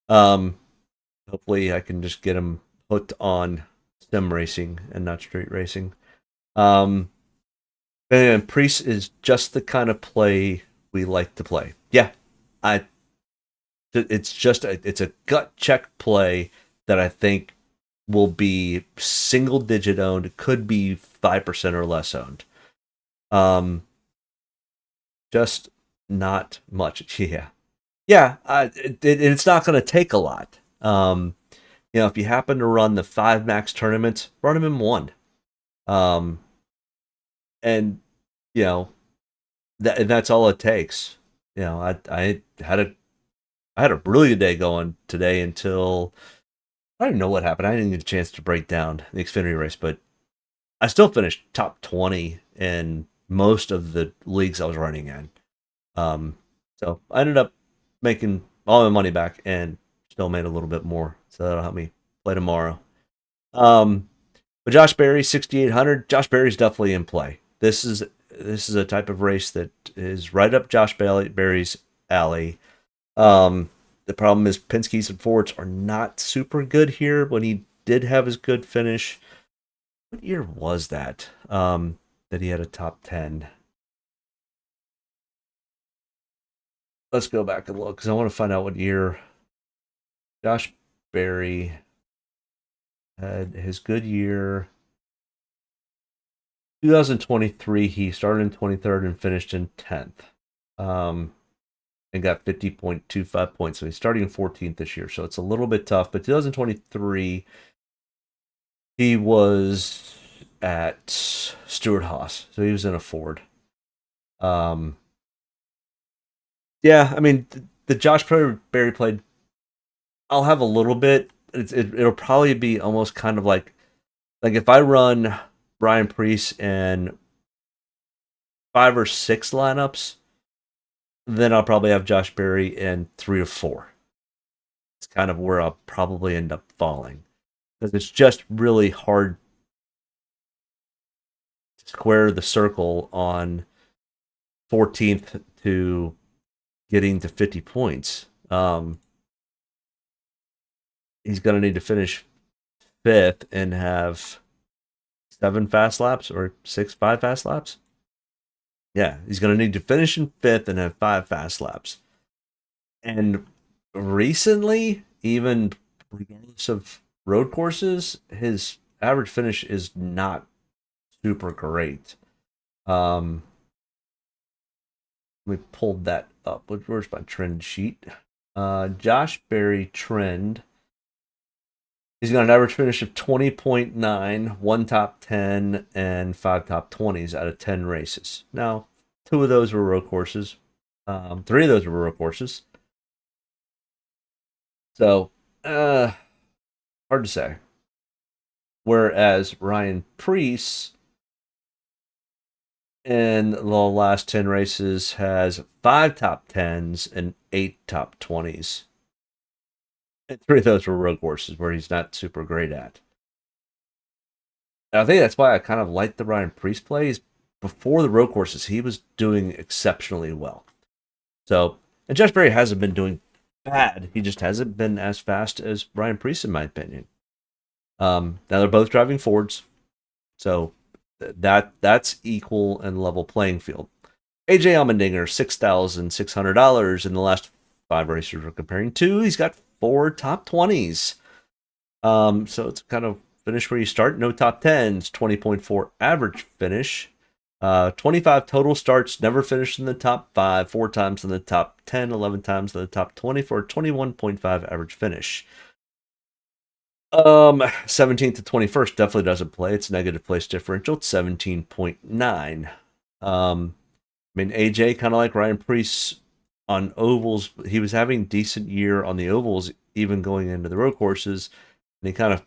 Hopefully I can just get him hooked on sim racing and not street racing. And Preece is just the kind of play we like to play. Yeah, it's a gut check play that I think will be single digit owned, could be 5% or less owned. Just not much. Yeah. It's not going to take a lot. If you happen to run the 5 max tournaments, run them in 1. And that's all it takes. I had a really good day going today until I don't know what happened. I didn't get a chance to break down the Xfinity race, but I still finished top 20 in most of the leagues I was running in. So I ended up making all my money back and still made a little bit more. So that'll help me play tomorrow. But Josh Berry, 6,800. Josh Berry's definitely in play. This is a type of race that is right up Josh Berry's alley. The problem is Penske's and Fords are not super good here. When he did have his good finish, what year was that? That he had a top 10. Let's go back and look because I want to find out what year Josh Berry had his good year. 2023, he started in 23rd and finished in 10th. And got 50.25 points. So he's starting in 14th this year. So it's a little bit tough. But 2023, he was at Stewart Haas. So he was in a Ford. Yeah, I mean, the Josh Berry played, I'll have a little bit. It'll probably be almost kind of like if I run Ryan Preece in 5 or 6 lineups, then I'll probably have Josh Berry in 3 or 4. It's kind of where I'll probably end up falling, because it's just really hard to square the circle on 14th to getting to 50 points. He's going to need to finish 5th and have 7 fast laps or 5 fast laps. Yeah, he's going to need to finish in 5th and have 5 fast laps. And recently, even regardless of road courses, his average finish is not super great. Let me pull that up. Where's my trend sheet? Josh Berry trend. He's got an average finish of 20.9, 1 top 10, and 5 top 20s out of 10 races. Now, 2 of those were road courses. 3 of those were road courses. So, hard to say. Whereas Ryan Preece in the last 10 races has 5 top 10s and 8 top 20s. And 3 of those were road courses where he's not super great at. And I think that's why I kind of like the Ryan Preece plays. Before the road courses, he was doing exceptionally well. So, and Josh Berry hasn't been doing bad. He just hasn't been as fast as Ryan Preece, in my opinion. Now they're both driving Fords, so that's equal and level playing field. AJ Allmendinger, $6,600 in the last 5 races we're comparing to. He's got 4 top 20s. So it's kind of finish where you start. No top 10s, 20.4 average finish. 25 total starts, never finished in the top 5, 4 times in the top 10, 11 times in the top 20 for a 21.5 average finish. 17th to 21st definitely doesn't play. It's negative place differential. It's 17.9. I mean, AJ, kind of like Ryan Preece on ovals, he was having decent year on the ovals, even going into the road courses, and he kind of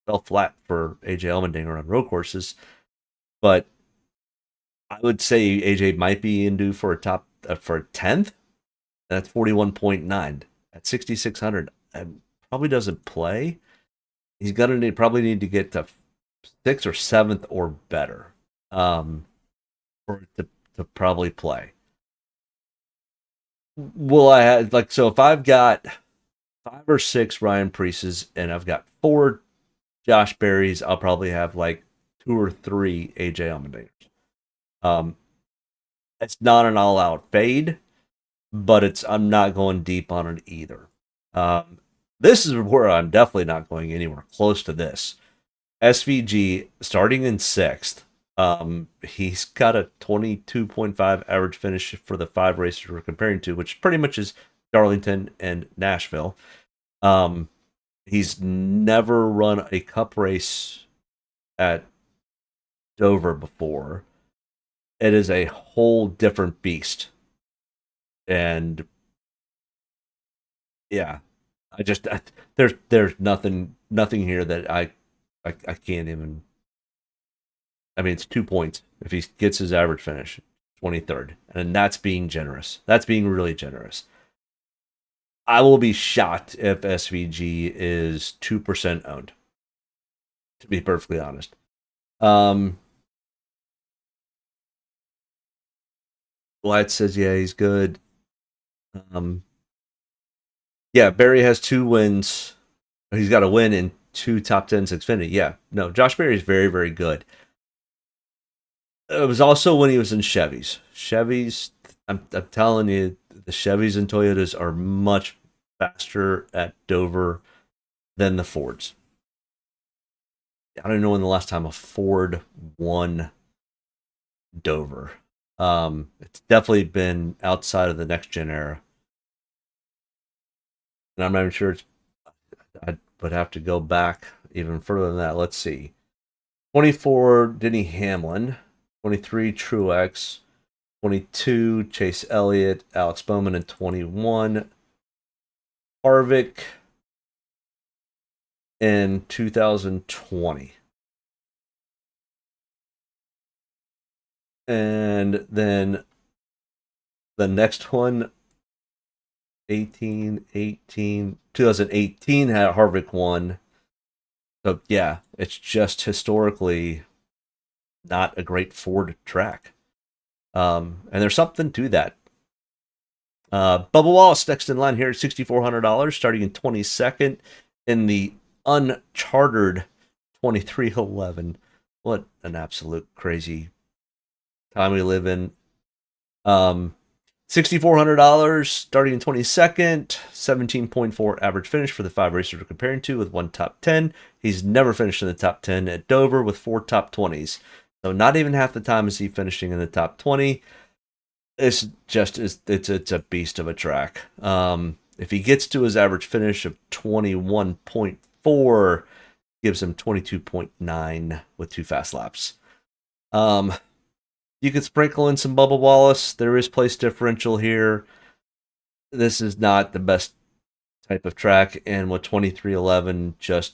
fell flat for AJ Allmendinger on road courses. But I would say AJ might be in due for a 10th. That's 41.9 at 6,600. Probably doesn't play. He's gonna probably need to get to 6th or 7th or better, for it to probably play. Will I have so if I've got 5 or 6 Ryan Preeces and I've got 4 Josh Berries, I'll probably have 2 or 3 AJ Allmendingers. It's not an all-out fade, but I'm not going deep on it either. This is where I'm definitely not going anywhere close to this. SVG starting in 6th. He's got a 22.5 average finish for the 5 races we're comparing to, which pretty much is Darlington and Nashville. He's never run a cup race at Dover before. It is a whole different beast. And yeah, there's nothing here that I can't even. I mean, it's 2 points if he gets his average finish, 23rd, and that's being generous. That's being really generous. I will be shocked if SVG is 2% owned, to be perfectly honest. Light says, yeah, he's good. Yeah, Berry has 2 wins. He's got a win in 2 top 10s Xfinity. Yeah, no, Josh Berry is very, very good. It was also when he was in Chevys. Chevys, I'm telling you, the Chevys and Toyotas are much faster at Dover than the Fords. I don't know when the last time a Ford won Dover. It's definitely been outside of the next gen era, and I'm not even sure it's. I would have to go back even further than that. Let's see. 24 Denny Hamlin, 23 Truex, 22 Chase Elliott, Alex Bowman, and 21 Harvick in 2020. And then the next one, 2018 had Harvick won. So yeah, it's just historically not a great Ford track. And there's something to that. Bubba Wallace next in line here at $6,400, starting in 22nd in the unchartered 2311. What an absolute crazy time we live in. $6,400, starting in 22nd, 17.4 average finish for the 5 racers we're comparing to, with 1 top 10. He's never finished in the top 10 at Dover with 4 top 20s. So not even half the time is he finishing in the top 20. It's a beast of a track. If he gets to his average finish of 21.4, gives him 22.9 with 2 fast laps. You could sprinkle in some Bubba Wallace. There is place differential here. This is not the best type of track, and with 2311 just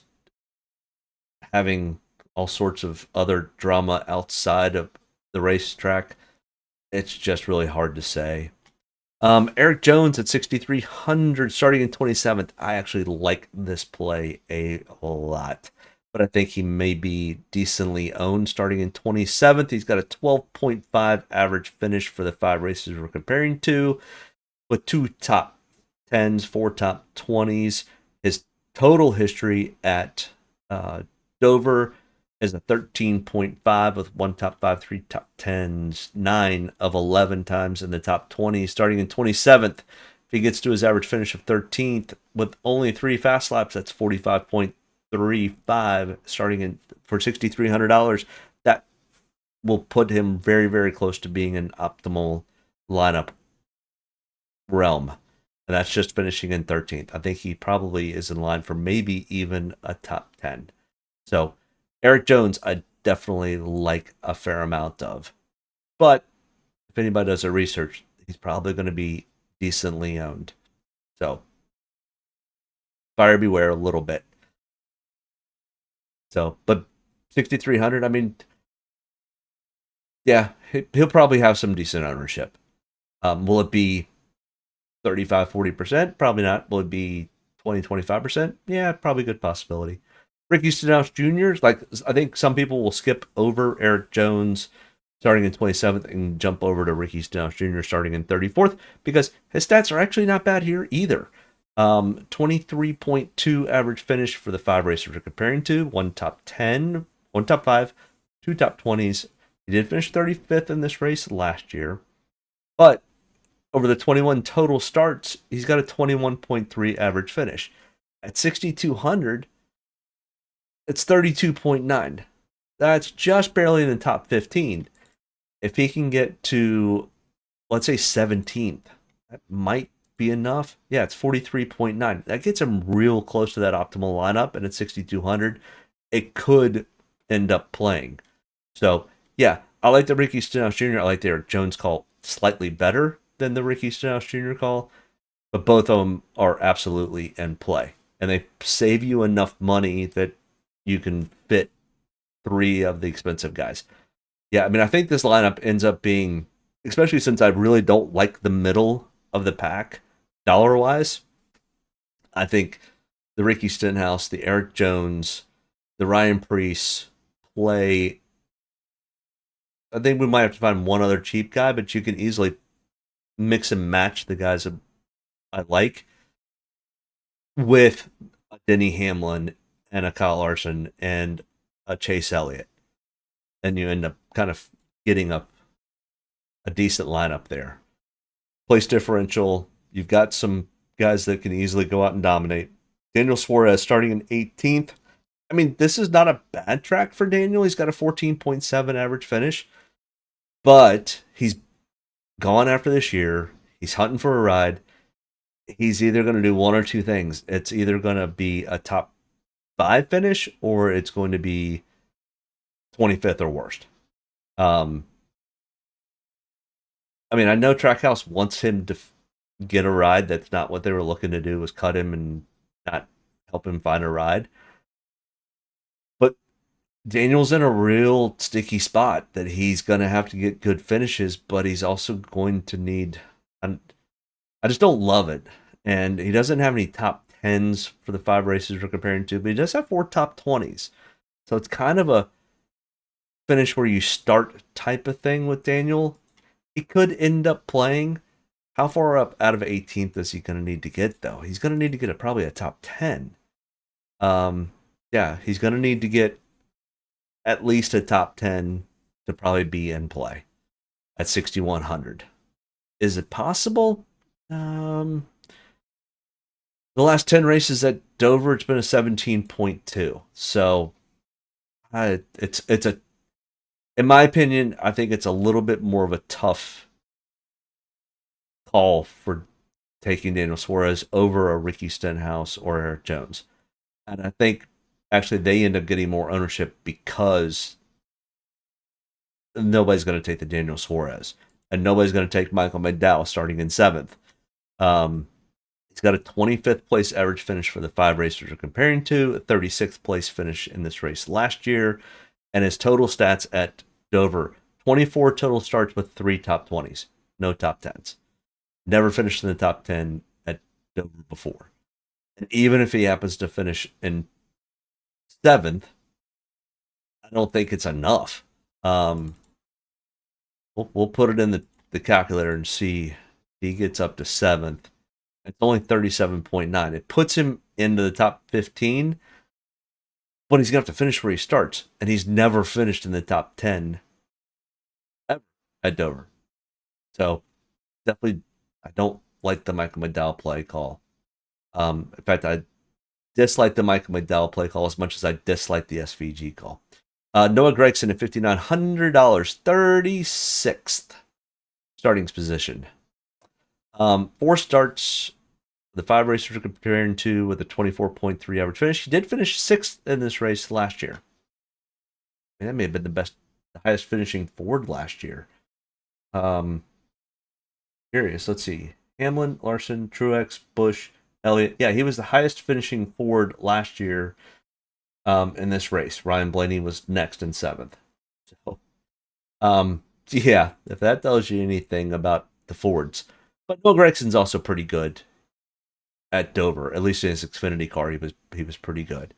having all sorts of other drama outside of the racetrack, it's just really hard to say. Eric Jones at 6,300, starting in 27th. I actually like this play a lot, but I think he may be decently owned starting in 27th. He's got a 12.5 average finish for the 5 races we're comparing to, with 2 top 10s, 4 top 20s. His total history at Dover is a 13.5 with 1 top 5, 3 top 10s, 9 of 11 times in the top 20, starting in 27th. If he gets to his average finish of 13th with only 3 fast laps, that's 45.35, starting in for $6,300. That will put him very, very close to being an optimal lineup realm. And that's just finishing in 13th. I think he probably is in line for maybe even a top 10. So Eric Jones, I definitely like a fair amount of. But if anybody does their research, he's probably going to be decently owned. So buyer beware a little bit. So, but 6,300, I mean, yeah, he'll probably have some decent ownership. Will it be 35, 40%? Probably not. Will it be 20, 25%? Yeah, probably a good possibility. Ricky Stenhouse Jr., like, I think some people will skip over Eric Jones starting in 27th and jump over to Ricky Stenhouse Jr. starting in 34th, because his stats are actually not bad here either. 23.2 average finish for the 5 racers we're comparing to, 1 top 10, 1 top 5, 2 top 20s. He did finish 35th in this race last year, but over the 21 total starts, he's got a 21.3 average finish. At 6,200, it's 32.9. That's just barely in the top 15. If he can get to, let's say, 17th, that might be enough. Yeah, it's 43.9. That gets him real close to that optimal lineup, and at 6,200, it could end up playing. So, yeah, I like the Ricky Stenhouse Jr. I like the Eric Jones call slightly better than the Ricky Stenhouse Jr. call, but both of them are absolutely in play. And they save you enough money that you can fit 3 of the expensive guys. Yeah, I mean, I think this lineup ends up being, especially since I really don't like the middle of the pack, dollar-wise, I think the Ricky Stenhouse, the Eric Jones, the Ryan Preece play. I think we might have to find one other cheap guy, but you can easily mix and match the guys that I like with a Denny Hamlin and a Kyle Larson and a Chase Elliott. And you end up kind of getting a decent lineup there. Place differential, you've got some guys that can easily go out and dominate. Daniel Suarez starting in 18th. I mean, this is not a bad track for Daniel. He's got a 14.7 average finish. But he's gone after this year. He's hunting for a ride. He's either going to do one or two things. It's either going to be a top 5 finish or it's going to be 25th or worst. I mean, I know Trackhouse wants him to get a ride. That's not what they were looking to do, was cut him and not help him find a ride. But Daniel's in a real sticky spot that he's going to have to get good finishes, but he's also going to need... I just don't love it. And he doesn't have any top 10s for the 5 races we're comparing to, but he does have 4 top 20s. So it's kind of a finish where you start type of thing with Daniel. He could end up playing. How far up out of 18th is he going to need to get, though? He's going to need to get probably a top 10. Yeah, he's going to need to get at least a top 10 to probably be in play at 6,100. Is it possible? The last 10 races at Dover, it's been a 17.2. So it's a, in my opinion, I think it's a little bit more of a tough call for taking Daniel Suarez over a Ricky Stenhouse or Eric Jones. And I think actually they end up getting more ownership because nobody's going to take the Daniel Suarez. And nobody's going to take Michael McDowell starting in 7th. He's got a 25th place average finish for the 5 races we're comparing to, a 36th place finish in this race last year, and his total stats at Dover, 24 total starts with 3 top 20s, no top 10s. Never finished in the top 10 at Dover before. And even if he happens to finish in 7th, I don't think it's enough. We'll put it in the calculator and see if he gets up to 7th. It's only 37.9. It puts him into the top 15, but he's going to have to finish where he starts. And he's never finished in the top 10 ever at Dover. So, definitely, I don't like the Michael McDowell play call. In fact, I dislike the Michael McDowell play call as much as I dislike the SVG call. Noah Gragson at $5,900, 36th starting position. 4 starts, the 5 races we're comparing to with a 24.3 average finish. He did finish 6th in this race last year. I mean, that may have been the highest finishing Ford last year. Curious, let's see. Hamlin, Larson, Truex, Busch, Elliott. Yeah, he was the highest finishing Ford last year in this race. Ryan Blaney was next in 7th. So, yeah, if that tells you anything about the Fords. But Noah Gragson's also pretty good at Dover. At least in his Xfinity car, he was pretty good.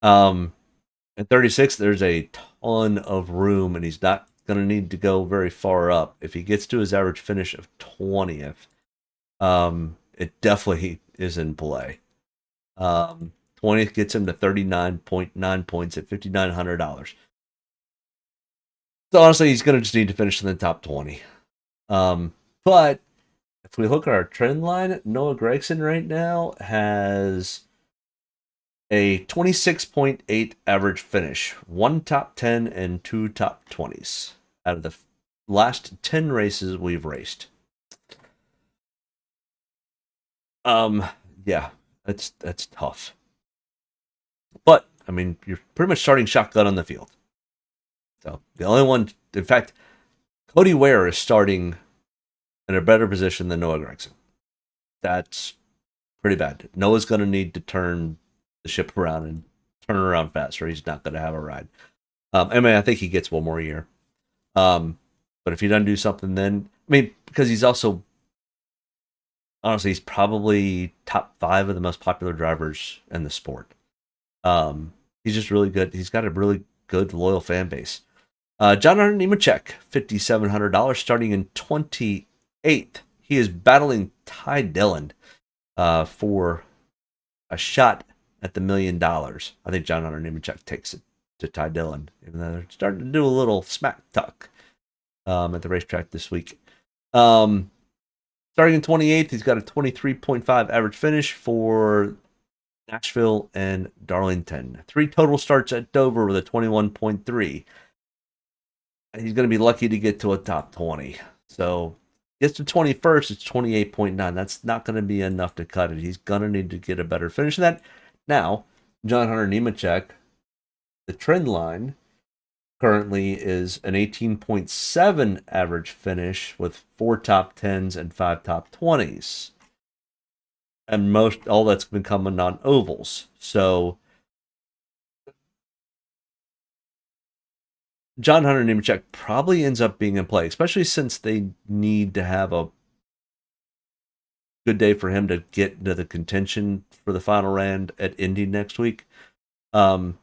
At 36, there's a ton of room, and he's not going to need to go very far up. If he gets to his average finish of 20th, it definitely is in play. 20th gets him to 39.9 points at $5,900. So honestly, he's going to just need to finish in the top 20. But if we look at our trend line, Noah Gragson right now has a 26.8 average finish, 1 top 10 and 2 top 20s out of the last 10 races we've raced. Yeah, that's tough. But I mean, you're pretty much starting shotgun on the field. So the only one, in fact, Cody Ware is starting in a better position than Noah Gragson. That's pretty bad. Noah's going to need to turn the ship around and turn it around fast, or he's not going to have a ride. I mean, I think he gets one more year. But if he doesn't do something, then I mean, because he's also honestly, he's probably top 5 of the most popular drivers in the sport. He's just really good. He's got a really good, loyal fan base. John Hunter Nemechek, $5,700, starting in 28th. He is battling Ty Dillon for a shot at the $1 million. I think John Hunter Nemechek takes it to Ty Dillon, even though they're starting to do a little smack talk at the racetrack this week. Starting in 28th, he's got a 23.5 average finish for Nashville and Darlington. 3 total starts at Dover with a 21.3. he's going to be lucky to get to a top 20. So gets to 21st, it's 28.9. That's not going to be enough to cut it. He's going to need to get a better finish than that. Now, John Hunter Nemechek, the trend line currently is an 18.7 average finish with 4 top 10s and 5 top 20s. And all that's been coming on ovals. So John Hunter Nemechek probably ends up being in play, especially since they need to have a good day for him to get into the contention for the final round at Indy next week. And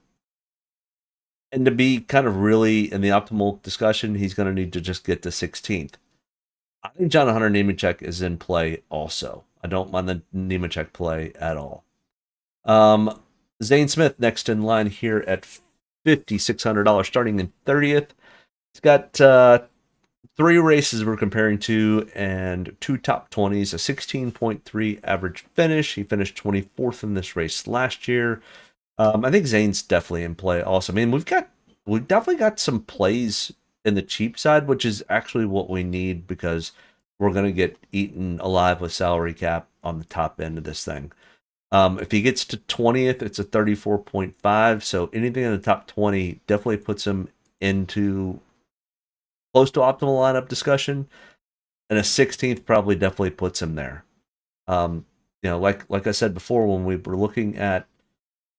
to be kind of really in the optimal discussion, he's going to need to just get to 16th. I think John Hunter Nemechek is in play also. I don't mind the Nemechek play at all. Zane Smith next in line here at $5,600, starting in 30th. He's got 3 races we're comparing to and 2 top 20s, a 16.3 average finish. He finished 24th in this race last year. I think Zane's definitely in play also. I mean, we've definitely got some plays in the cheap side, which is actually what we need because we're going to get eaten alive with salary cap on the top end of this thing. If he gets to 20th, it's a 34.5. So anything in the top 20 definitely puts him into close to optimal lineup discussion. And a 16th probably definitely puts him there. Like I said before, when we were looking at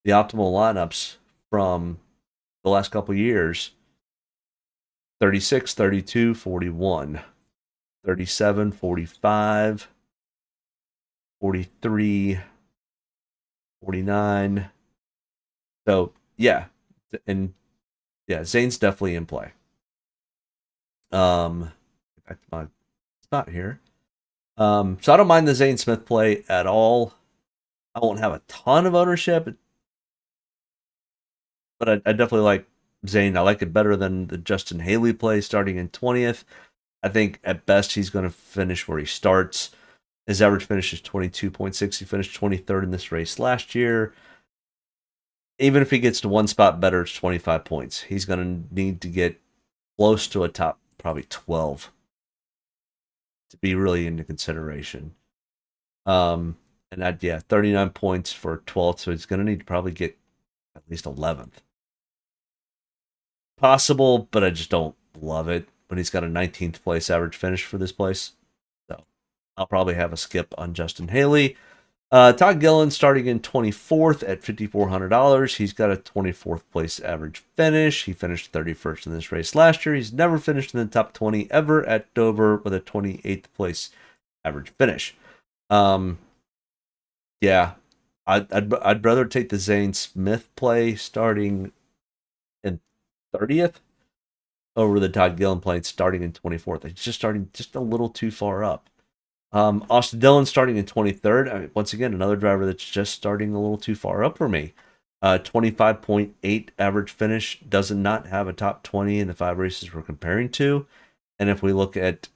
the optimal lineups from the last couple of years, 36, 32, 41, 37, 45, 43, 49. So, yeah. And, yeah, Zane's definitely in play. Back to my spot here. So I don't mind the Zane Smith play at all. I won't have a ton of ownership, but I definitely like Zane. I like it better than the Justin Haley play starting in 20th. I think at best he's going to finish where he starts. His average finish is 22.6. He finished 23rd in this race last year. Even if he gets to one spot better, it's 25 points. He's going to need to get close to a top probably 12 to be really into consideration. And 39 points for 12th, so he's going to need to probably get at least 11th. Possible, but I just don't love it. But he's got a 19th place average finish for this place. So I'll probably have a skip on Justin Haley. Todd Gillen starting in 24th at $5,400. He's got a 24th place average finish. He finished 31st in this race last year. He's never finished in the top 20 ever at Dover with a 28th place average finish. Yeah, I'd rather take the Zane Smith play starting in 30th over the Todd Gillen play starting in 24th. It's just starting just a little too far up. Austin Dillon starting in 23rd. I mean, once again, another driver that's just starting a little too far up for me. 25.8 average finish. Does not have a top 20 in the 5 races we're comparing to. And if we look at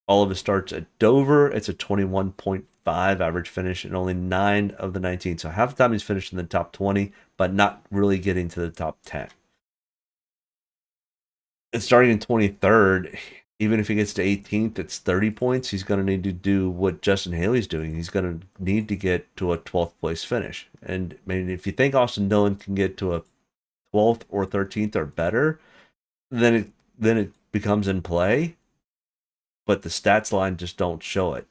all of his starts at Dover, it's a 21.5 average finish and only 9 of the 19. So half the time he's finished in the top 20, but not really getting to the top 10. And starting in 23rd, even if he gets to 18th, it's 30 points. He's going to need to do what Justin Haley's doing. He's going to need to get to a 12th place finish. And I mean, if you think Austin Dillon can get to a 12th or 13th or better, then it becomes in play. But the stats line just don't show it.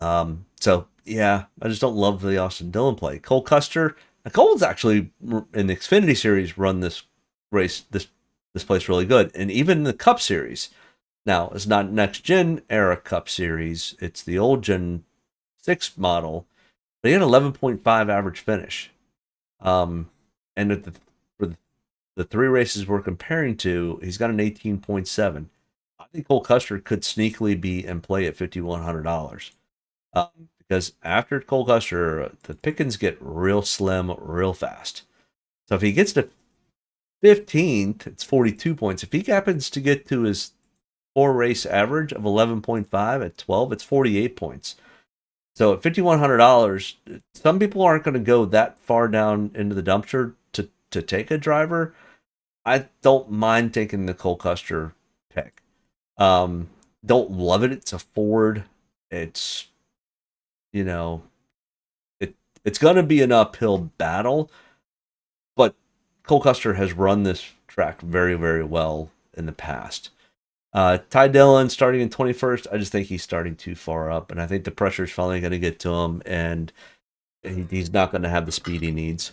So yeah, I just don't love the Austin Dillon play. Cole Custer. Cole's actually in the Xfinity series run this race, this place really good. And even the Cup Series. Now, it's not next gen era Cup Series. It's the old Gen 6 model. But he had an 11.5 average finish. And for the 3 races we're comparing to, he's got an 18.7. I think Cole Custer could sneakily be in play at $5,100. Because after Cole Custer, the pickings get real slim real fast. So if he gets to 15th, it's 42 points. If he happens to get to his 4 race average of 11.5 at 12, it's 48 points. So at $5,100, some people aren't going to go that far down into the dumpster to take a driver. I don't mind taking the Cole Custer pick. Don't love it. It's a Ford. It's, you know, it's going to be an uphill battle, but Cole Custer has run this track very, very well in the past. Ty Dillon starting in 21st, I just think he's starting too far up, and I think the pressure is finally going to get to him, and he's not going to have the speed he needs.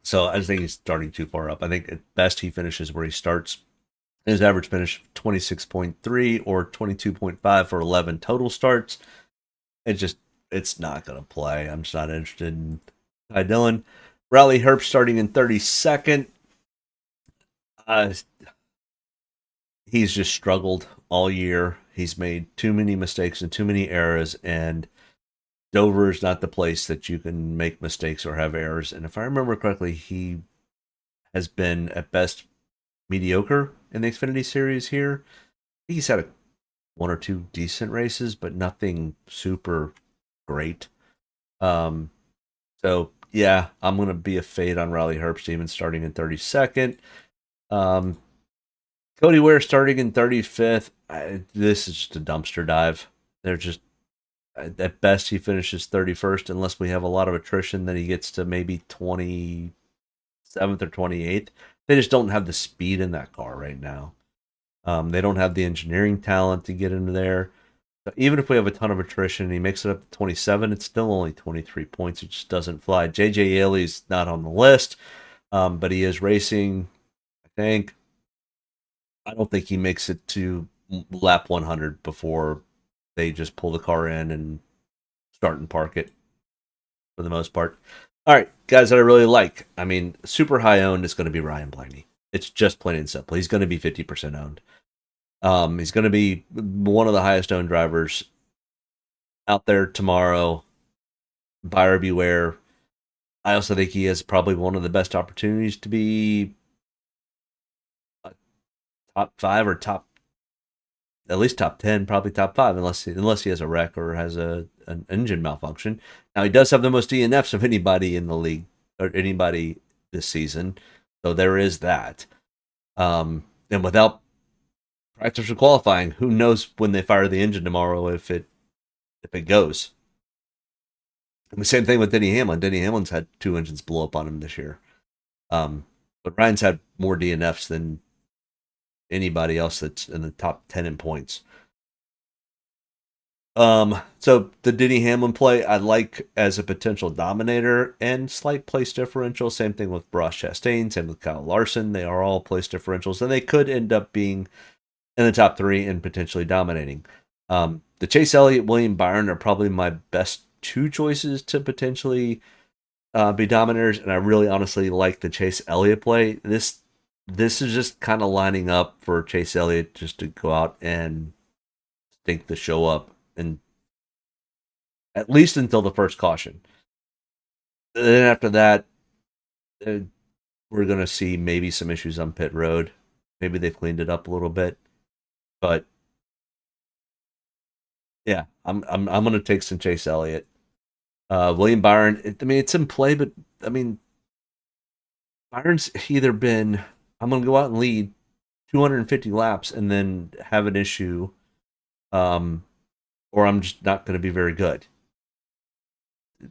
So I just think he's starting too far up. I think at best he finishes where he starts. His average finish 26.3 or 22.5 for 11 total starts. It's not going to play. I'm just not interested in Ty Dillon. Riley Herbst starting in 32nd. He's just struggled all year. He's made too many mistakes and too many errors, and Dover is not the place that you can make mistakes or have errors. And if I remember correctly, he has been at best mediocre in the Xfinity series here. He's had one or two decent races, but nothing super great. So yeah, I'm gonna be a fade on Riley Herbst even starting in 32nd. Cody Ware starting in 35th. This is just a dumpster dive. They're just, at best he finishes 31st unless we have a lot of attrition. Then he gets to maybe 27th or 28th. They just don't have the speed in that car right now. They don't have the engineering talent to get into there. So even if we have a ton of attrition and he makes it up to 27, it's still only 23 points. It just doesn't fly. JJ Yaley's not on the list, but he is racing, I think. I don't think he makes it to lap 100 before they just pull the car in and start and park it for the most part. All right, guys that I really like. I mean, super high owned is going to be Ryan Blaney. It's just plain and simple. He's going to be 50% owned. He's going to be one of the highest owned drivers out there tomorrow. Buyer beware. I also think he has probably one of the best opportunities to be top 5 or at least top 10, probably top 5, unless he has a wreck or has an engine malfunction. Now, he does have the most DNFs of anybody in the league, or anybody this season, so there is that. And without practice or qualifying, who knows when they fire the engine tomorrow if it goes. And the same thing with Denny Hamlin. Denny Hamlin's had 2 engines blow up on him this year. But Ryan's had more DNFs than anybody else that's in the top 10 in points. So the Denny Hamlin play I like as a potential dominator and slight place differential. Same thing with Ross Chastain, same with Kyle Larson. They are all place differentials, and they could end up being in the top 3 and potentially dominating. The Chase Elliott, William Byron are probably my best 2 choices to potentially be dominators, and I really honestly like the Chase Elliott play. This is just kind of lining up for Chase Elliott just to go out and stink the show up, and at least until the first caution. And then after that, we're going to see maybe some issues on pit road. Maybe they've cleaned it up a little bit, but yeah, I'm going to take some Chase Elliott. William Byron, it's in play, but Byron's either been, I'm going to go out and lead 250 laps and then have an issue, or I'm just not going to be very good.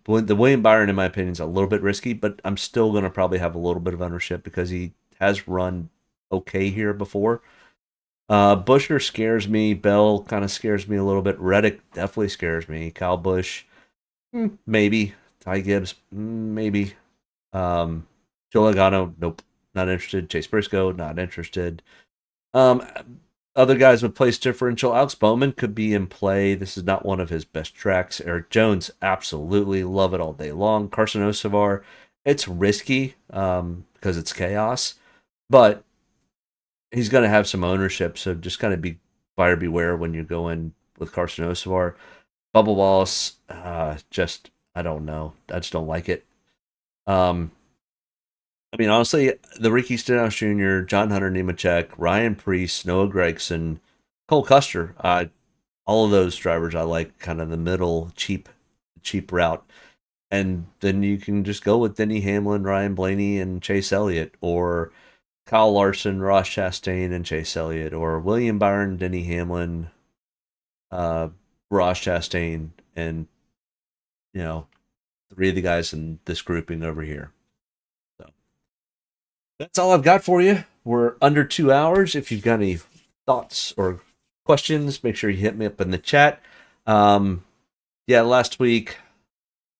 The William Byron, in my opinion, is a little bit risky, but I'm still going to probably have a little bit of ownership because he has run okay here before. Buschner scares me. Bell kind of scares me a little bit. Reddick definitely scares me. Kyle Busch, maybe. Ty Gibbs, maybe. Joe Logano, nope, not interested. Chase Briscoe, not interested. Other guys with place differential. Alex Bowman could be in play. This is not one of his best tracks. Eric Jones, absolutely love it all day long. Carson Osavar, it's risky because it's chaos, but he's going to have some ownership, so just kind of be buyer beware when you go in with Carson Osavar. Bubba Wallace, I don't know. I just don't like it. Honestly, the Ricky Stenhouse Jr., John Hunter Nemechek, Ryan Preece, Noah Gragson, Cole Custer, all of those drivers I like, kind of the middle, cheap route. And then you can just go with Denny Hamlin, Ryan Blaney, and Chase Elliott, or Kyle Larson, Ross Chastain, and Chase Elliott, or William Byron, Denny Hamlin, Ross Chastain, and, you know, 3 of the guys in this grouping over here. So that's all I've got for you. We're under 2 hours. If you've got any thoughts or questions, make sure you hit me up in the chat. Yeah, last week,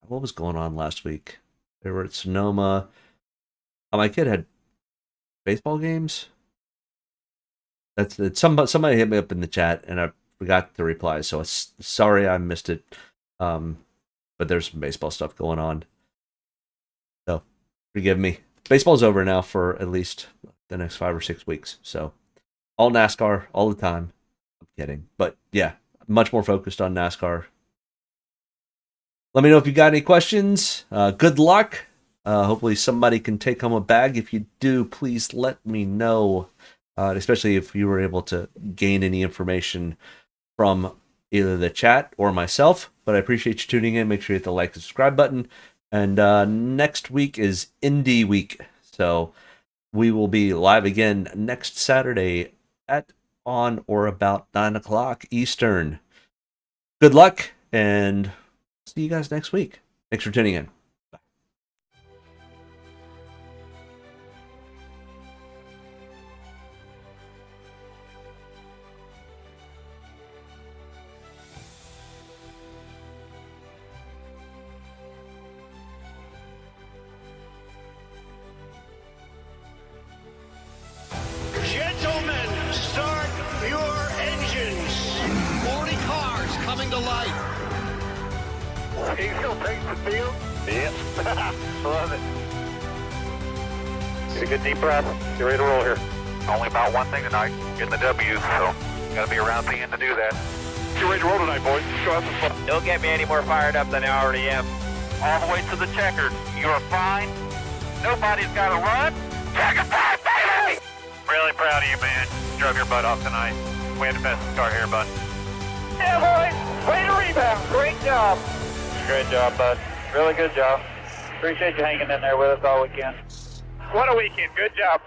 what was going on last week? They were at Sonoma. My kid had baseball games. Somebody hit me up in the chat, and I forgot to reply. So sorry I missed it. But there's some baseball stuff going on. So forgive me. Baseball's over now for at least the next 5 or 6 weeks. So all NASCAR all the time. I'm kidding, but yeah, much more focused on NASCAR. Let me know if you got any questions. Good luck. Hopefully somebody can take home a bag. If you do, please let me know, especially if you were able to gain any information from either the chat or myself. But I appreciate you tuning in. Make sure you hit the like and subscribe button. And next week is Indy week. So we will be live again next Saturday at on or about 9 o'clock Eastern. Good luck, and see you guys next week. Thanks for tuning in. Gentlemen, start your engines. 40 cars coming to life. He still takes the field? Yep. Love it. Get a good deep breath. Get ready to roll here. Only about one thing tonight, getting the W's, so gotta be around the end to do that. Get ready to roll tonight, boys. Go out the fun. Don't get me any more fired up than I already am. All the way to the checkered. You're fine. Nobody's got to run. Checker time, baby! Really proud of you, man. Drove your butt off tonight. We had the best car here, bud. Yeah, boys. Way to rebound. Great job. Great job, bud. Really good job. Appreciate you hanging in there with us all weekend. What a weekend. Good job.